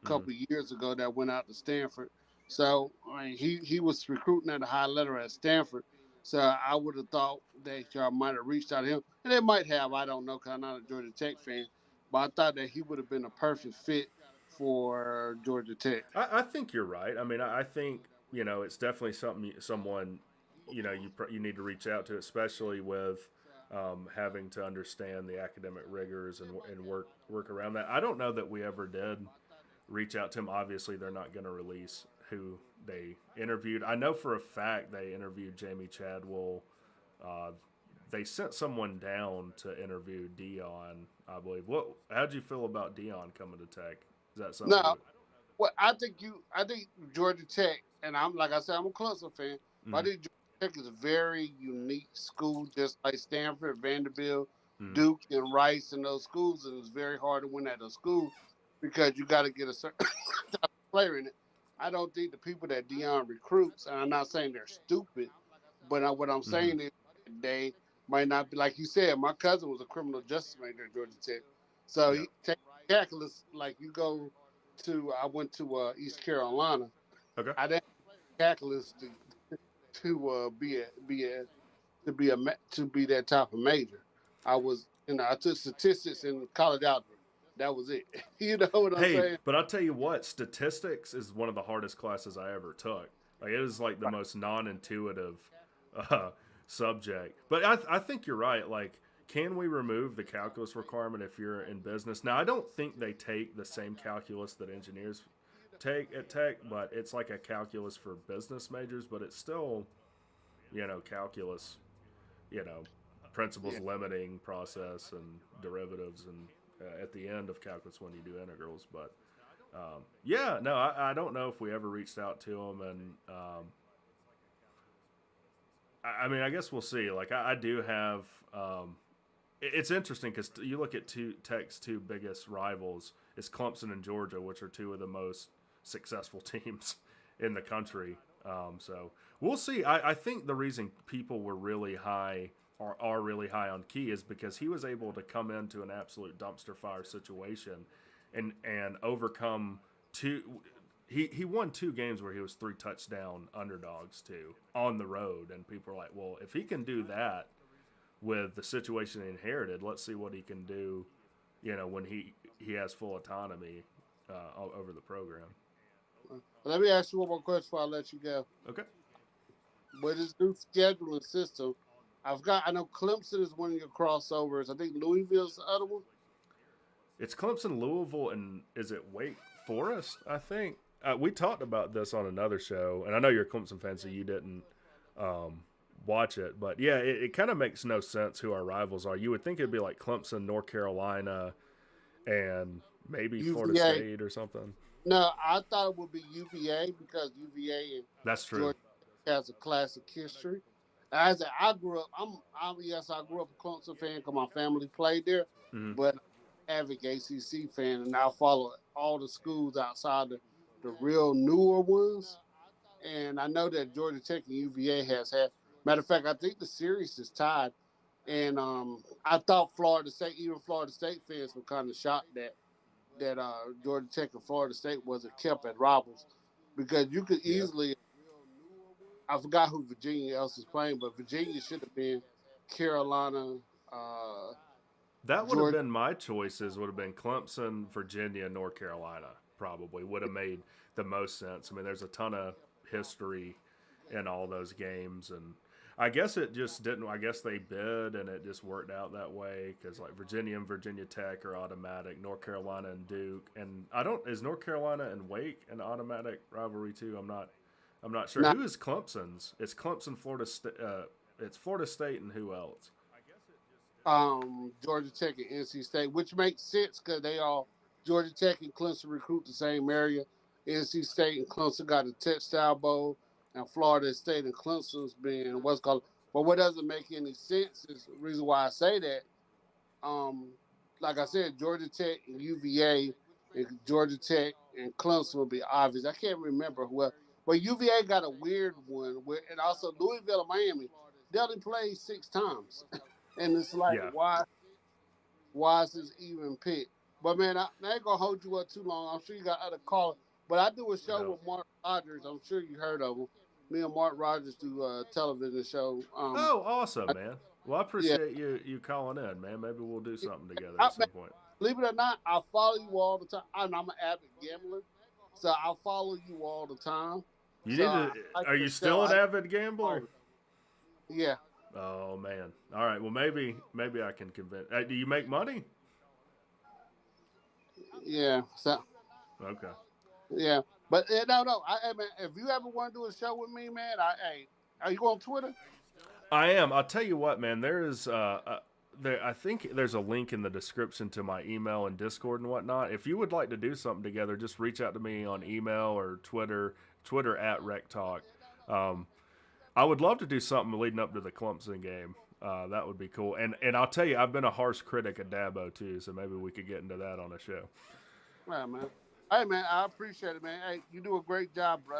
a couple of years ago that went out to Stanford. So he was recruiting at a high level at Stanford. So I would have thought that y'all might have reached out to him, and they might have. I don't know, because I'm not a Georgia Tech fan, but I thought that he would have been a perfect fit for Georgia Tech. I think you're right. I mean, I think it's definitely someone you need to reach out to, especially with having to understand the academic rigors and work around that. I don't know that we ever did reach out to him. Obviously, they're not going to release who they interviewed. I know for a fact they interviewed Jamie Chadwell. They sent someone down to interview Dion, I believe. How'd you feel about Dion coming to Tech? Is that something? No, well, I think Georgia Tech, and I'm like I said, I'm a Clemson fan, but I think Georgia Tech is a very unique school, just like Stanford, Vanderbilt, Duke, and Rice, and those schools. And it's very hard to win at those schools because you got to get a certain type of player in it. I don't think the people that Dion recruits, and I'm not saying they're stupid, but what I'm saying is they might not be like you said. My cousin was a criminal justice major at Georgia Tech, so Yeah. he take calculus like you go to. I went to East Carolina. Okay. I didn't have calculus to to be that type of major. I took statistics in college algebra. That was it. You know what I'm Hey, saying? but I'll tell you what, statistics is one of the hardest classes I ever took. Like it is like the most non-intuitive uh, subject. But I think you're right. Like, can we remove the calculus requirement if you're in business? Now, I don't think they take the same calculus that engineers take at Tech, but it's like a calculus for business majors. But it's still, calculus. You know, principles, Yeah. limiting process, and derivatives, and at the end of calculus when you do integrals. But yeah, no, I don't know if we ever reached out to him, and I mean, I guess we'll see. Like, I do have. It's interesting because you look at Tech's two biggest rivals is Clemson and Georgia, which are two of the most successful teams in the country. So we'll see. I think the reason people were really high or are really high on Key is because he was able to come into an absolute dumpster fire situation and overcome two. He won two games where he was 3 touchdown underdogs too on the road, and people are like, well, if he can do that with the situation he inherited, let's see what he can do. When he has full autonomy over the program. Let me ask you one more question before I let you go. Okay. With this new scheduling system, I know Clemson is one of your crossovers. I think Louisville's the other one. It's Clemson, Louisville, and is it Wake Forest? I think we talked about this on another show, and I know you're a Clemson fan, so you didn't watch it. But yeah, it kind of makes no sense who our rivals are. You would think it'd be like Clemson, North Carolina, and maybe Florida UVA. State or something. No, I thought it would be UVA because UVA and That's true. Georgia has a classic history. As I grew up, I grew up a Clemson fan because my family played there, but I'm an avid ACC fan, and I follow all the schools outside the real newer ones. And I know that Georgia Tech and UVA has had. Matter of fact, I think the series is tied. And I thought even Florida State fans were kind of shocked that Georgia Tech and Florida State wasn't kept at rivals because you could Yeah. easily. I forgot who Virginia else is playing, but Virginia should have been Carolina, That would have Georgia. been my choices. Would have been Clemson, Virginia, North Carolina. probably would have made the most sense. I mean, there's a ton of history in all those games, and I guess it just didn't. I guess they bid, and it just worked out that way because like Virginia and Virginia Tech are automatic. North Carolina and Duke, and I don't is North Carolina and Wake an automatic rivalry too. I'm not sure. Now, Who is Clemson's? It's Clemson, Florida State. It's Florida State, and who else? Georgia Tech and NC State, which makes sense because they all Georgia Tech and Clemson recruit the same area. NC State and Clemson got the Textile Bowl, and Florida State and Clemson's been what's called. But what doesn't make any sense is the reason why I say that. Um, like I said, Georgia Tech and UVA and Georgia Tech and Clemson will be obvious. I can't remember who else. But UVA got a weird one, and also Louisville and Miami. They only played 6 times. And it's like, Yeah. why is this even picked? But man, I ain't gonna hold you up too long. I'm sure you got other callers. But I do a show No. with Mark Rogers. I'm sure you heard of him. Me and Mark Rogers do a television show. Oh, awesome, man. Well, I Yeah, appreciate you calling in, man. Maybe we'll do something together I, at some point. believe it or not, I follow you all the time. I'm an avid gambler, so I follow you all the time. You So need I to. like Are the you show. still an avid gambler? Yeah, Oh man. All right. Well, maybe I can convince. Do you make money? yeah. So Okay. yeah, but no. Hey, man, if you ever want to do a show with me, man, hey, are you on Twitter? I am. I'll tell you what, man. There is. There. I think there's a link in the description to my email and Discord and whatnot. If you would like to do something together, just reach out to me on email or Twitter. Twitter at RecTalk. I would love to do something leading up to the Clemson game. That would be cool. And I'll tell you, I've been a harsh critic of Dabo too, so maybe we could get into that on a show. Yeah, man. Hey, man, I appreciate it, man. Hey, you do a great job, bro.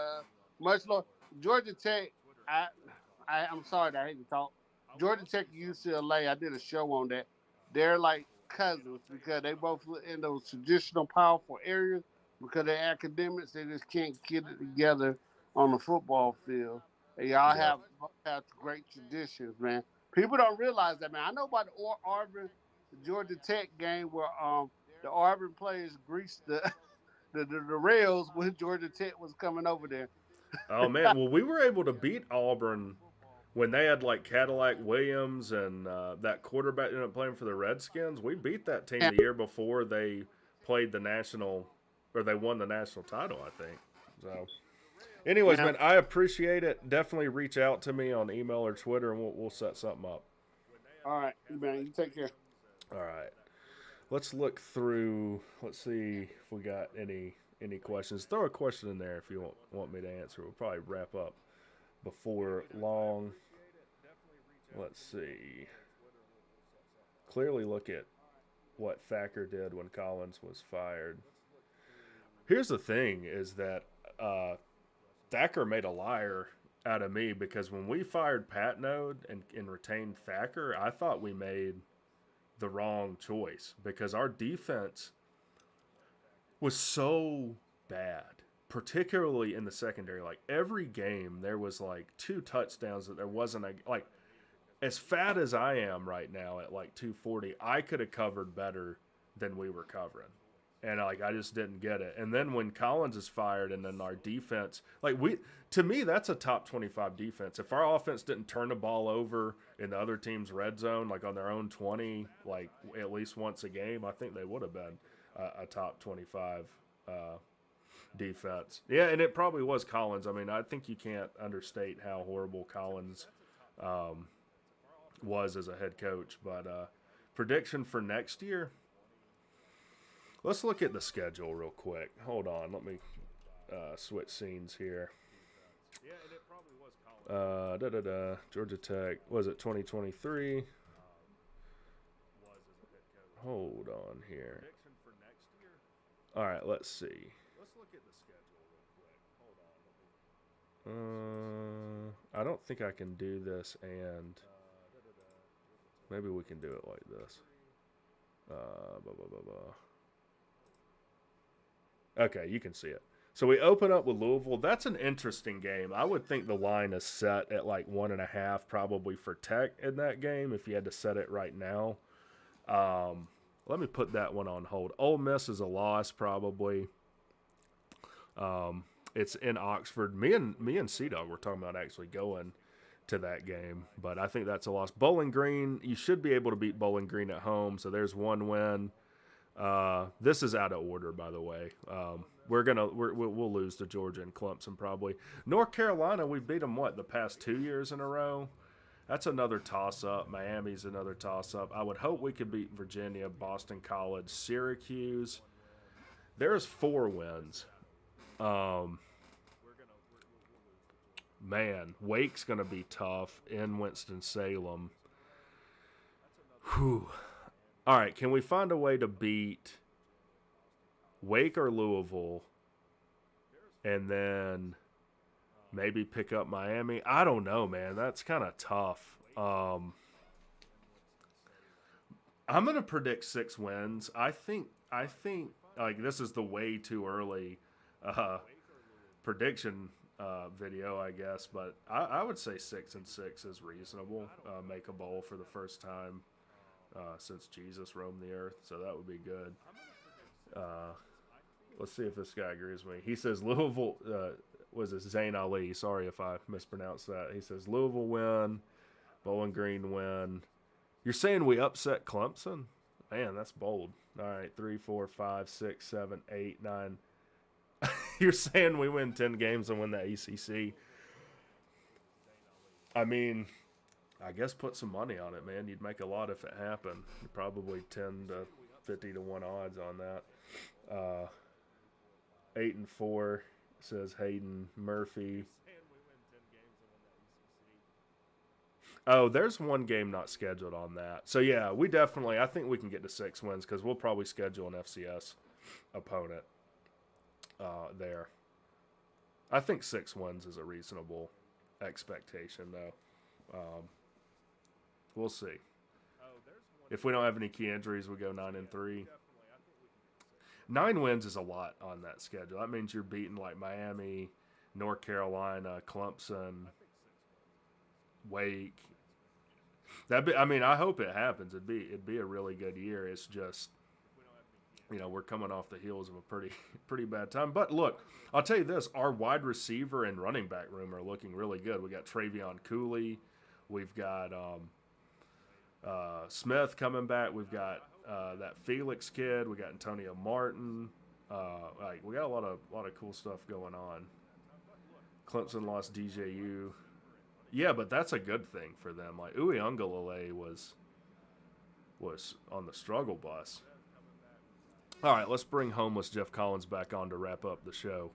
Much love. Georgia Tech, I'm sorry that I hate to talk. Georgia Tech and UCLA, I did a show on that. They're like cousins because they both live in those traditional, powerful areas. Because they're academics, they just can't get it together on the football field. And y'all Yeah. have great traditions, man. People don't realize that, man. I know about the Auburn, Georgia Tech game where the Auburn players greased the rails when Georgia Tech was coming over there. Oh man. Well, we were able to beat Auburn when they had like Cadillac Williams and that quarterback ended up playing for the Redskins. We beat that team Yeah. the year before they played the national, or they won the national title, I think. So, anyways, Yeah. man, I appreciate it. Definitely reach out to me on email or Twitter, and we'll set something up. All right, man. You take care. All right. Let's look through. Let's see if we got any questions. Throw a question in there if you want me to answer. We'll probably wrap up before long. Let's see. Clearly look at what Thacker did when Collins was fired. Here's the thing is that Thacker made a liar out of me because when we fired Patnode and retained Thacker, I thought we made the wrong choice because our defense was so bad, particularly in the secondary. Like every game, there was like 2 touchdowns that there wasn't a like. As fat as I am right now at like 240, I could have covered better than we were covering. And like I just didn't get it. And then when Collins is fired and then our defense, like to me that's a top 25 defense. If our offense didn't turn the ball over in the other team's red zone like on their own 20 like at least once a game, I think they would have been a top 25 defense. Yeah, and it probably was Collins. I mean, I think you can't understate how horrible Collins was as a head coach. But prediction for next year, let's look at the schedule real quick. Hold on, let me switch scenes here. Georgia Tech, was it 2023? Hold on here. All right, let's see. I don't think I can do this, and maybe we can do it like this. Okay, you can see it. So we open up with Louisville. That's an interesting game. I would think the line is set at like 1.5 probably for Tech in that game if you had to set it right now. Let me put that one on hold. Ole Miss is a loss probably. It's in Oxford. Me and C-Dog were talking about actually going to that game, but I think that's a loss. Bowling Green, you should be able to beat Bowling Green at home, so there's one win. This is out of order, by the way. We'll lose to Georgia and Clemson probably. North Carolina, we beat them the past 2 years in a row. That's another toss-up. Miami's another toss-up. I would hope we could beat Virginia, Boston College, Syracuse. There's 4 wins. Man, Wake's going to be tough in Winston-Salem. Whew. All right, can we find a way to beat Wake or Louisville and then maybe pick up Miami? I don't know, man. That's kind of tough. I'm going to predict 6 wins. I think like this is the way too early prediction video, I guess, but I would say 6-6 is reasonable. Make a bowl for the first time since Jesus roamed the earth, so that would be good. Let's see if this guy agrees with me. He says Louisville, was it Zayn Ali? Sorry if I mispronounced that. He says Louisville win, Bowling Green win. You're saying we upset Clemson? Man, that's bold. All right, 3, 4, 5, 6, 7, 8, 9. You're saying we win 10 games and win the ACC? I mean, I guess put some money on it, man. You'd make a lot if it happened. You're probably 10 to 50 to 1 odds on that. 8-4 says Hayden Murphy. Oh, there's one game not scheduled on that. So yeah, I think we can get to 6 wins because we'll probably schedule an FCS opponent there. I think 6 wins is a reasonable expectation, though. We'll see. If we don't have any key injuries, we go 9-3. 9 wins is a lot on that schedule. That means you're beating like Miami, North Carolina, Clemson, Wake. I hope it happens. It'd be a really good year. It's just, we're coming off the heels of a pretty bad time. But look, I'll tell you this: our wide receiver and running back room are looking really good. We got Travion Cooley, we've got Smith coming back. We've got that Felix kid. We got Antonio Martin. We got a lot of cool stuff going on. Clemson lost DJU. Yeah, but that's a good thing for them. Like Uiagalelei was on the struggle bus. All right, let's bring homeless Jeff Collins back on to wrap up the show.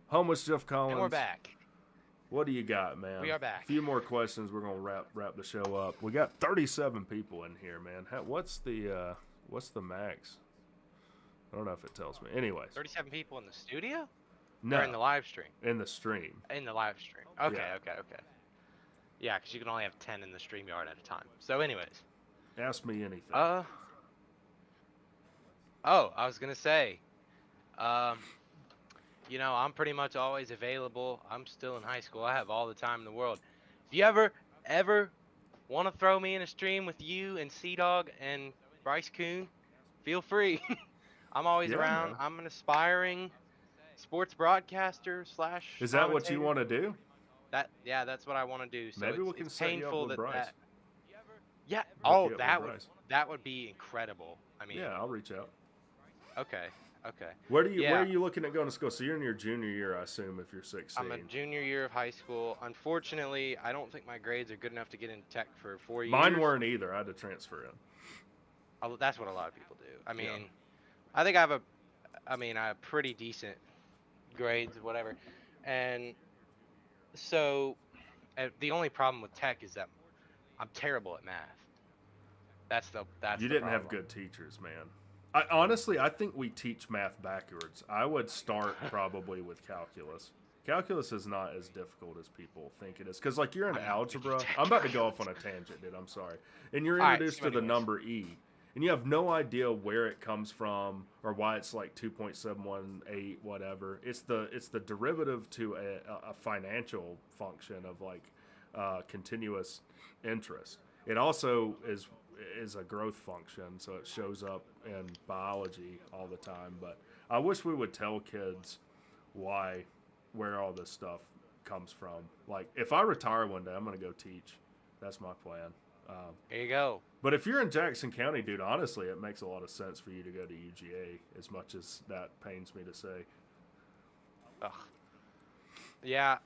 Homeless Jeff Collins. And we're back. What do you got, man? We are back. A few more questions. We're gonna wrap the show up. We got 37 people in here, man. What's the max? I don't know if it tells me. Anyways, 37 people in the studio? No, Or in the live stream? in the stream. In the live stream. Okay, Yeah. okay. Yeah, because you can only have 10 in the StreamYard at a time. So anyways. Ask me anything. I was going to say, I'm pretty much always available. I'm still in high school. I have all the time in the world. If you ever want to throw me in a stream with you and C-Dog and Bryce Coon, feel free. I'm always Yeah, around. man. I'm an aspiring sports broadcaster / Is that what you commentator. want to do? That's what I want to do. So Maybe we it's can set you up painful with that Bryce. yeah. Hook Oh, you up with that would Bryce. that would be incredible. I mean, Yeah, I'll reach out. Okay. Where Yeah. are you looking at going to school? So you're in your junior year, I assume, if you're 16. I'm a junior year of high school. Unfortunately, I don't think my grades are good enough to get into tech for 4 years. Mine weren't either. I had to transfer in. That's what a lot of people do. I mean, Yeah. I think I have pretty decent grades, whatever. And so the only problem with tech is that I'm terrible at math. That's You the didn't have problem. good teachers, man. I think we teach math backwards. I would start probably with calculus. Calculus is not as difficult as people think it is. Because, like, you're in algebra. I'm about to go off on a tangent, dude. I'm sorry. And you're All right, introduced so to the anyways. number E. And you have no idea where it comes from or why it's like 2.718, whatever. It's the derivative to a financial function of, like, continuous interest. It also is a growth function, so it shows up in biology all the time. But I wish we would tell kids where all this stuff comes from. Like, if I retire one day, I'm going to go teach. That's my plan. There you go. But if you're in Jackson County, dude, honestly, it makes a lot of sense for you to go to UGA, as much as that pains me to say. Ugh. Yeah.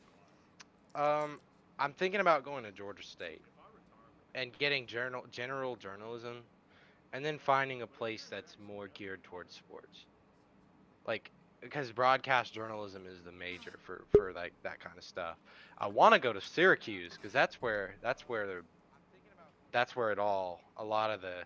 I'm thinking about going to Georgia State and getting general journalism, and then finding a place that's more geared towards sports. Like, because broadcast journalism is the major for like that kind of stuff. I want to go to Syracuse because that's where a lot of the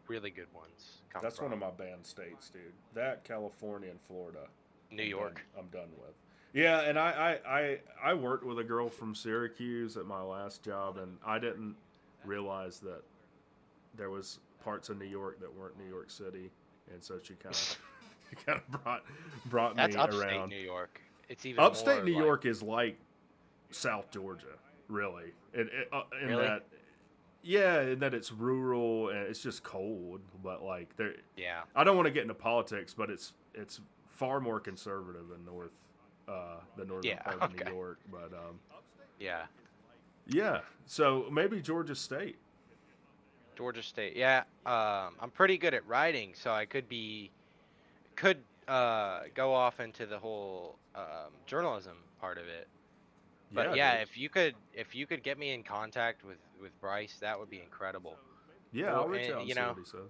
really good ones come That's from. one of my banned states, dude. That, California, and Florida. New York. I'm done with. Yeah, and I worked with a girl from Syracuse at my last job, and I didn't realize that there was parts of New York that weren't New York City, and so she kind of brought That's me upstate around. New York. It's even Upstate more New like, York is like South Georgia, really. In Really? that, yeah, in that it's rural and it's just cold. But like, there, Yeah. I don't want to get into politics, but it's far more conservative than the northern Yeah, part of okay. New York. But Yeah. yeah, so maybe Georgia State. Georgia State. Yeah. I'm pretty good at writing, so I could go off into the whole journalism part of it. But yeah, dude. if you could get me in contact with Bryce, that would be incredible. Yeah, I'll reach out and you see know, what he says.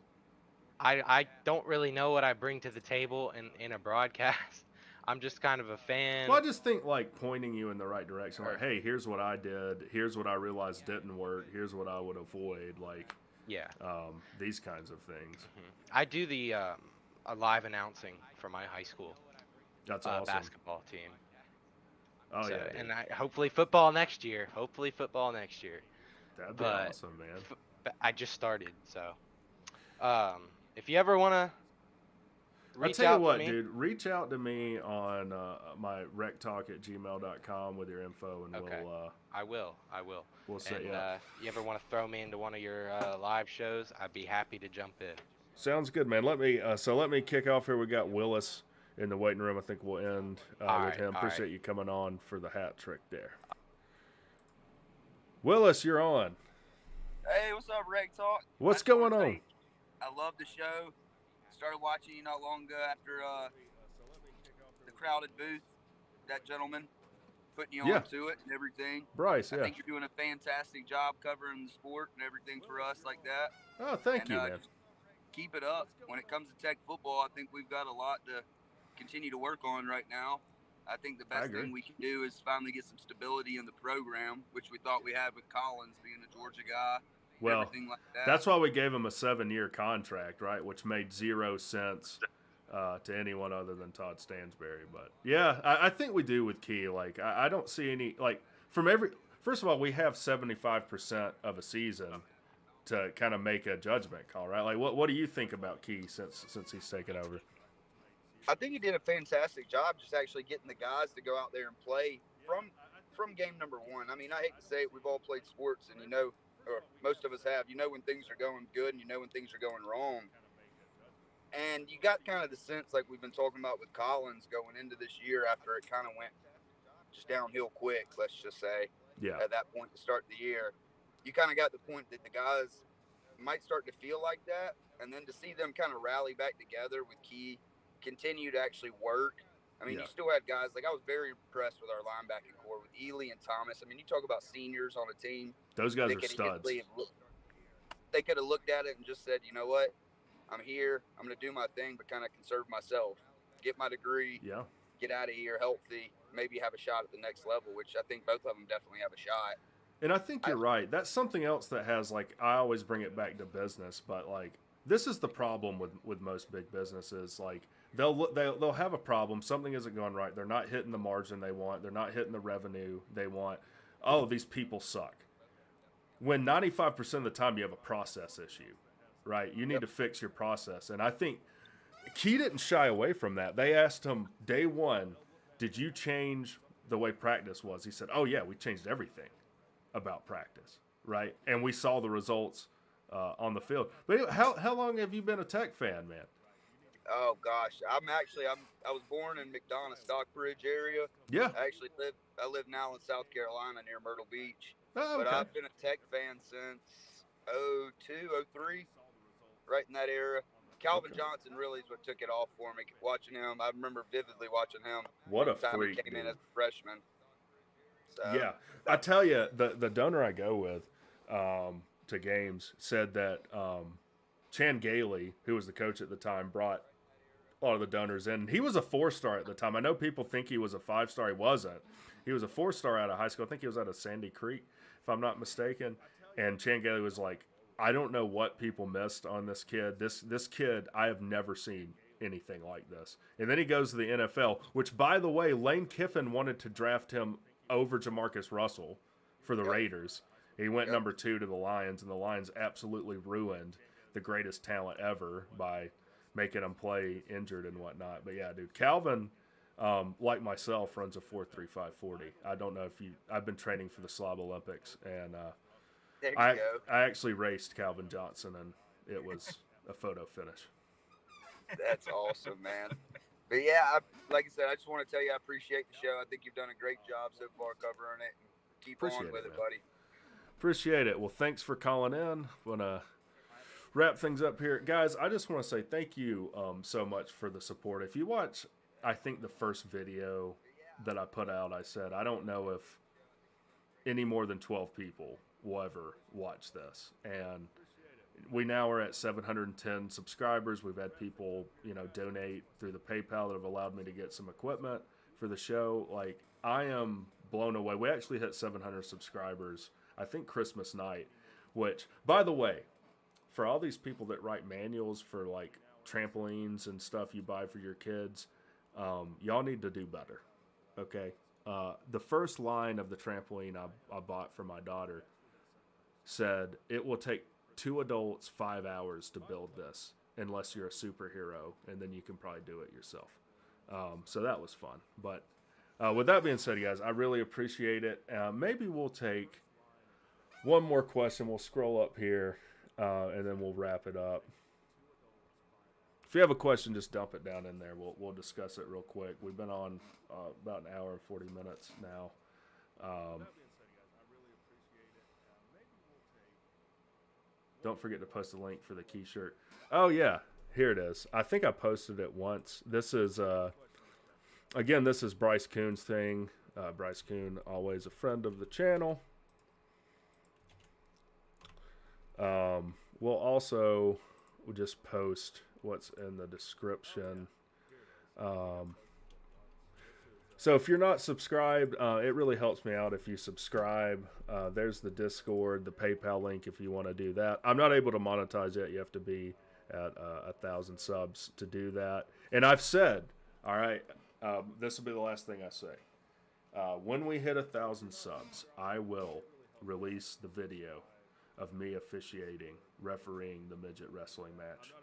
I don't really know what I bring to the table in a broadcast. I'm just kind of a fan. Well, I just think like pointing you in the right direction. Like, hey, here's what I did. Here's what I realized didn't work. Here's what I would avoid. Like, Yeah. these kinds of things. I do the live announcing for my high school That's awesome. basketball team. Oh So, yeah, dude. and hopefully football next year. That'd be but awesome, man. But I just started, so if you ever want to I'll reach tell out you what, to me, dude. Reach out to me on my rectalk@gmail.com with your info, and Okay. I will. we'll set And you up. you ever want to throw me into one of your live shows, I'd be happy to jump in. Sounds good, man. Let me kick off here. We got Willis in the waiting room. I think we'll end with right, him. all Appreciate right. you coming on for the hat trick there. Willis, you're on. Hey, what's up, Reg Talk? What's I just wanna going on? say, I love the show. Started watching you not long ago after the crowded booth. That gentleman putting you Yeah. on to it and everything. Bryce, I yeah. think you're doing a fantastic job covering the sport and everything for us like that. Oh, thank And you, man. just keep it up. When it comes to Tech football, I think we've got a lot to continue to work on right now. I think the best agree. thing we can do is finally get some stability in the program, which we thought we had with Collins being a Georgia guy. Well, everything like that. that's why we gave him a 7-year contract, right? Which made 0 sense to anyone other than Todd Stansberry. But yeah, I think we do with Key. Like, I don't see any, like, first of all, we have 75% of a season to kind of make a judgment call, right? Like, what do you think about Key since he's taken over? I think he did a fantastic job just actually getting the guys to go out there and play from game number one. I mean, I hate to say it, we've all played sports, and or most of us have, when things are going good and when things are going wrong. And you got kind of the sense, like we've been talking about with Collins going into this year after it kind of went just downhill quick, let's just say, Yeah. at that point to start the year. You kind of got the point that the guys might start to feel like that, and then to see them kind of rally back together with Key, continue to actually work. I mean, Yeah. you still had guys, like I was very impressed with our linebacking core with Ely and Thomas. I mean, you talk about seniors on a team. Those guys They are could studs. They could have looked at it and just said, you know what, I'm here, I'm going to do my thing, but kind of conserve myself, get my degree, Yeah. get out of here healthy, maybe have a shot at the next level, which I think both of them definitely have a shot. And I think you're right. That's something else that has, like, I always bring it back to business, but like, this is the problem with most big businesses. Like, they'll have a problem. Something isn't going right. They're not hitting the margin they want. They're not hitting the revenue they want. Oh, these people suck. When 95% of the time you have a process issue, right? You need to fix your process. And I think Key didn't shy away from that. They asked him day one, did you change the way practice was? He said, oh, yeah, we changed everything about practice, right? And we saw the results on the field. But anyway, how long have you been a Tech fan, man? Oh gosh, I was born in McDonough, Stockbridge area. Yeah. I live now in South Carolina near Myrtle Beach, Oh, but okay. I've been a Tech fan since '02, '03, right in that era. Calvin Okay. Johnson really is what took it off for me. Watching him, I remember vividly watching him What from a the time he freak, came in dude. as a freshman. So Yeah, I that tell you, the donor I go with to games said that Chan Gailey, who was the coach at the time, brought a lot of the donors in. He was a 4-star at the time. I know people think he was a 5-star. He wasn't. He was a 4-star out of high school. I think he was out of Sandy Creek, if I'm not mistaken. And Chan Gailey was like, I don't know what people missed on this kid. This kid, I have never seen anything like this. And then he goes to the NFL, which, by the way, Lane Kiffin wanted to draft him over Jamarcus Russell for the Yep. Raiders. He went Yep. number 2 to the Lions, and the Lions absolutely ruined the greatest talent ever by making him play injured and whatnot. But yeah, dude, Calvin, like myself, runs a 4.35 40. I don't know if you. I've been training for the Slob Olympics, and There you I go. I actually raced Calvin Johnson, and it was a photo finish. That's awesome, man. But yeah, like I said, I just want to tell you I appreciate the show. I think you've done a great job so far covering it. And keep Appreciate on with it, it, man. buddy. Appreciate it. Well, thanks for calling in. Wanna wrap things up here, guys. I just want to say thank you so much for the support. If you watch, I think the first video that I put out, I said I don't know if any more than 12 people will ever watch this, and we now are at 710 subscribers. We've had people, donate through the PayPal that have allowed me to get some equipment for the show. Like, I am blown away. We actually hit 700 subscribers, I think Christmas night, which, by the way, for all these people that write manuals for like trampolines and stuff you buy for your kids, y'all need to do better. Okay. The first line of the trampoline I bought for my daughter said it will take 2 adults 5 hours to build this unless you're a superhero, and then you can probably do it yourself. So that was fun. But with that being said, guys, I really appreciate it. Maybe we'll take one more question. We'll scroll up here, and then we'll wrap it up. If you have a question, just dump it down in there. We'll discuss it real quick. We've been on about an hour and 40 minutes now. Don't forget to post a link for the key shirt. Oh, yeah. Here it is. I think I posted it once. This is, again, this is Bryce Coon's thing. Bryce Coon, always a friend of the channel. We'll just post what's in the description. So if you're not subscribed, it really helps me out if you subscribe. There's the Discord, the PayPal link if you want to do that. I'm not able to monetize yet. You have to be at 1,000 subs to do that. And I've said, all right, this will be the last thing I say. When we hit 1,000 subs, I will release the video of me officiating, refereeing the midget wrestling match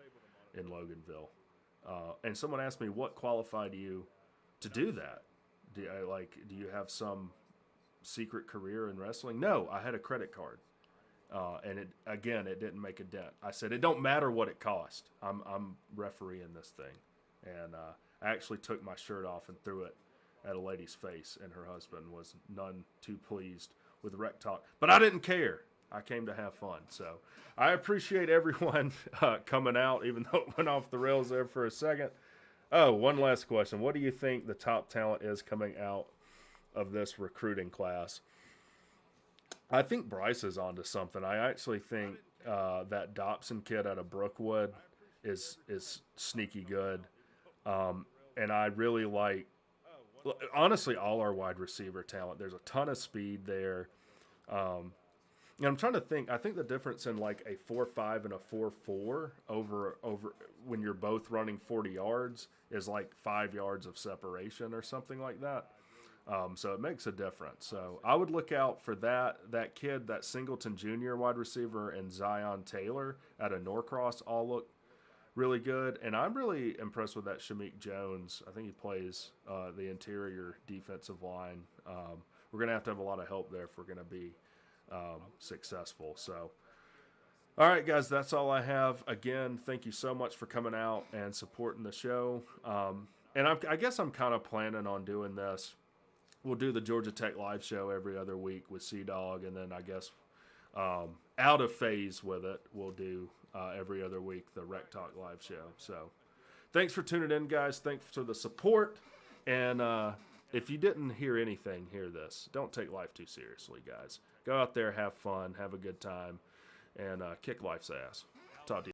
in Loganville. And someone asked me, what qualified you to do that? Do you have some secret career in wrestling? No, I had a credit card. And it didn't make a dent. I said, it don't matter what it cost. I'm refereeing this thing. And I actually took my shirt off and threw it at a lady's face, and her husband was none too pleased with rec talk. But I didn't care. I came to have fun. So I appreciate everyone coming out, even though it went off the rails there for a second. Oh, one last question. What do you think the top talent is coming out of this recruiting class? I think Bryce is onto something. I actually think that Dobson kid out of Brookwood is sneaky good. And I really like, honestly, all our wide receiver talent. There's a ton of speed there. And I'm trying to think. I think the difference in like a 4.5 and a 4.4 over when you're both running 40 yards is like 5 yards of separation or something like that. So it makes a difference. So I would look out for that kid, that Singleton Jr. wide receiver, and Zion Taylor out of Norcross all look really good. And I'm really impressed with that Shameik Jones. I think he plays the interior defensive line. We're going to have a lot of help there if we're going to be successful. So All right, guys, that's all I have. Again, thank you so much for coming out and supporting the show. And I guess I'm kind of planning on doing this. We'll do the Georgia Tech live show every other week with Dog, and then I guess out of phase with it, we'll do every other week the Rec Talk live show. So thanks for tuning in, guys. Thanks for the support. And if you didn't hear anything, hear this. Don't take life too seriously, guys. Go out there, have fun, have a good time, and kick life's ass. Talk to you.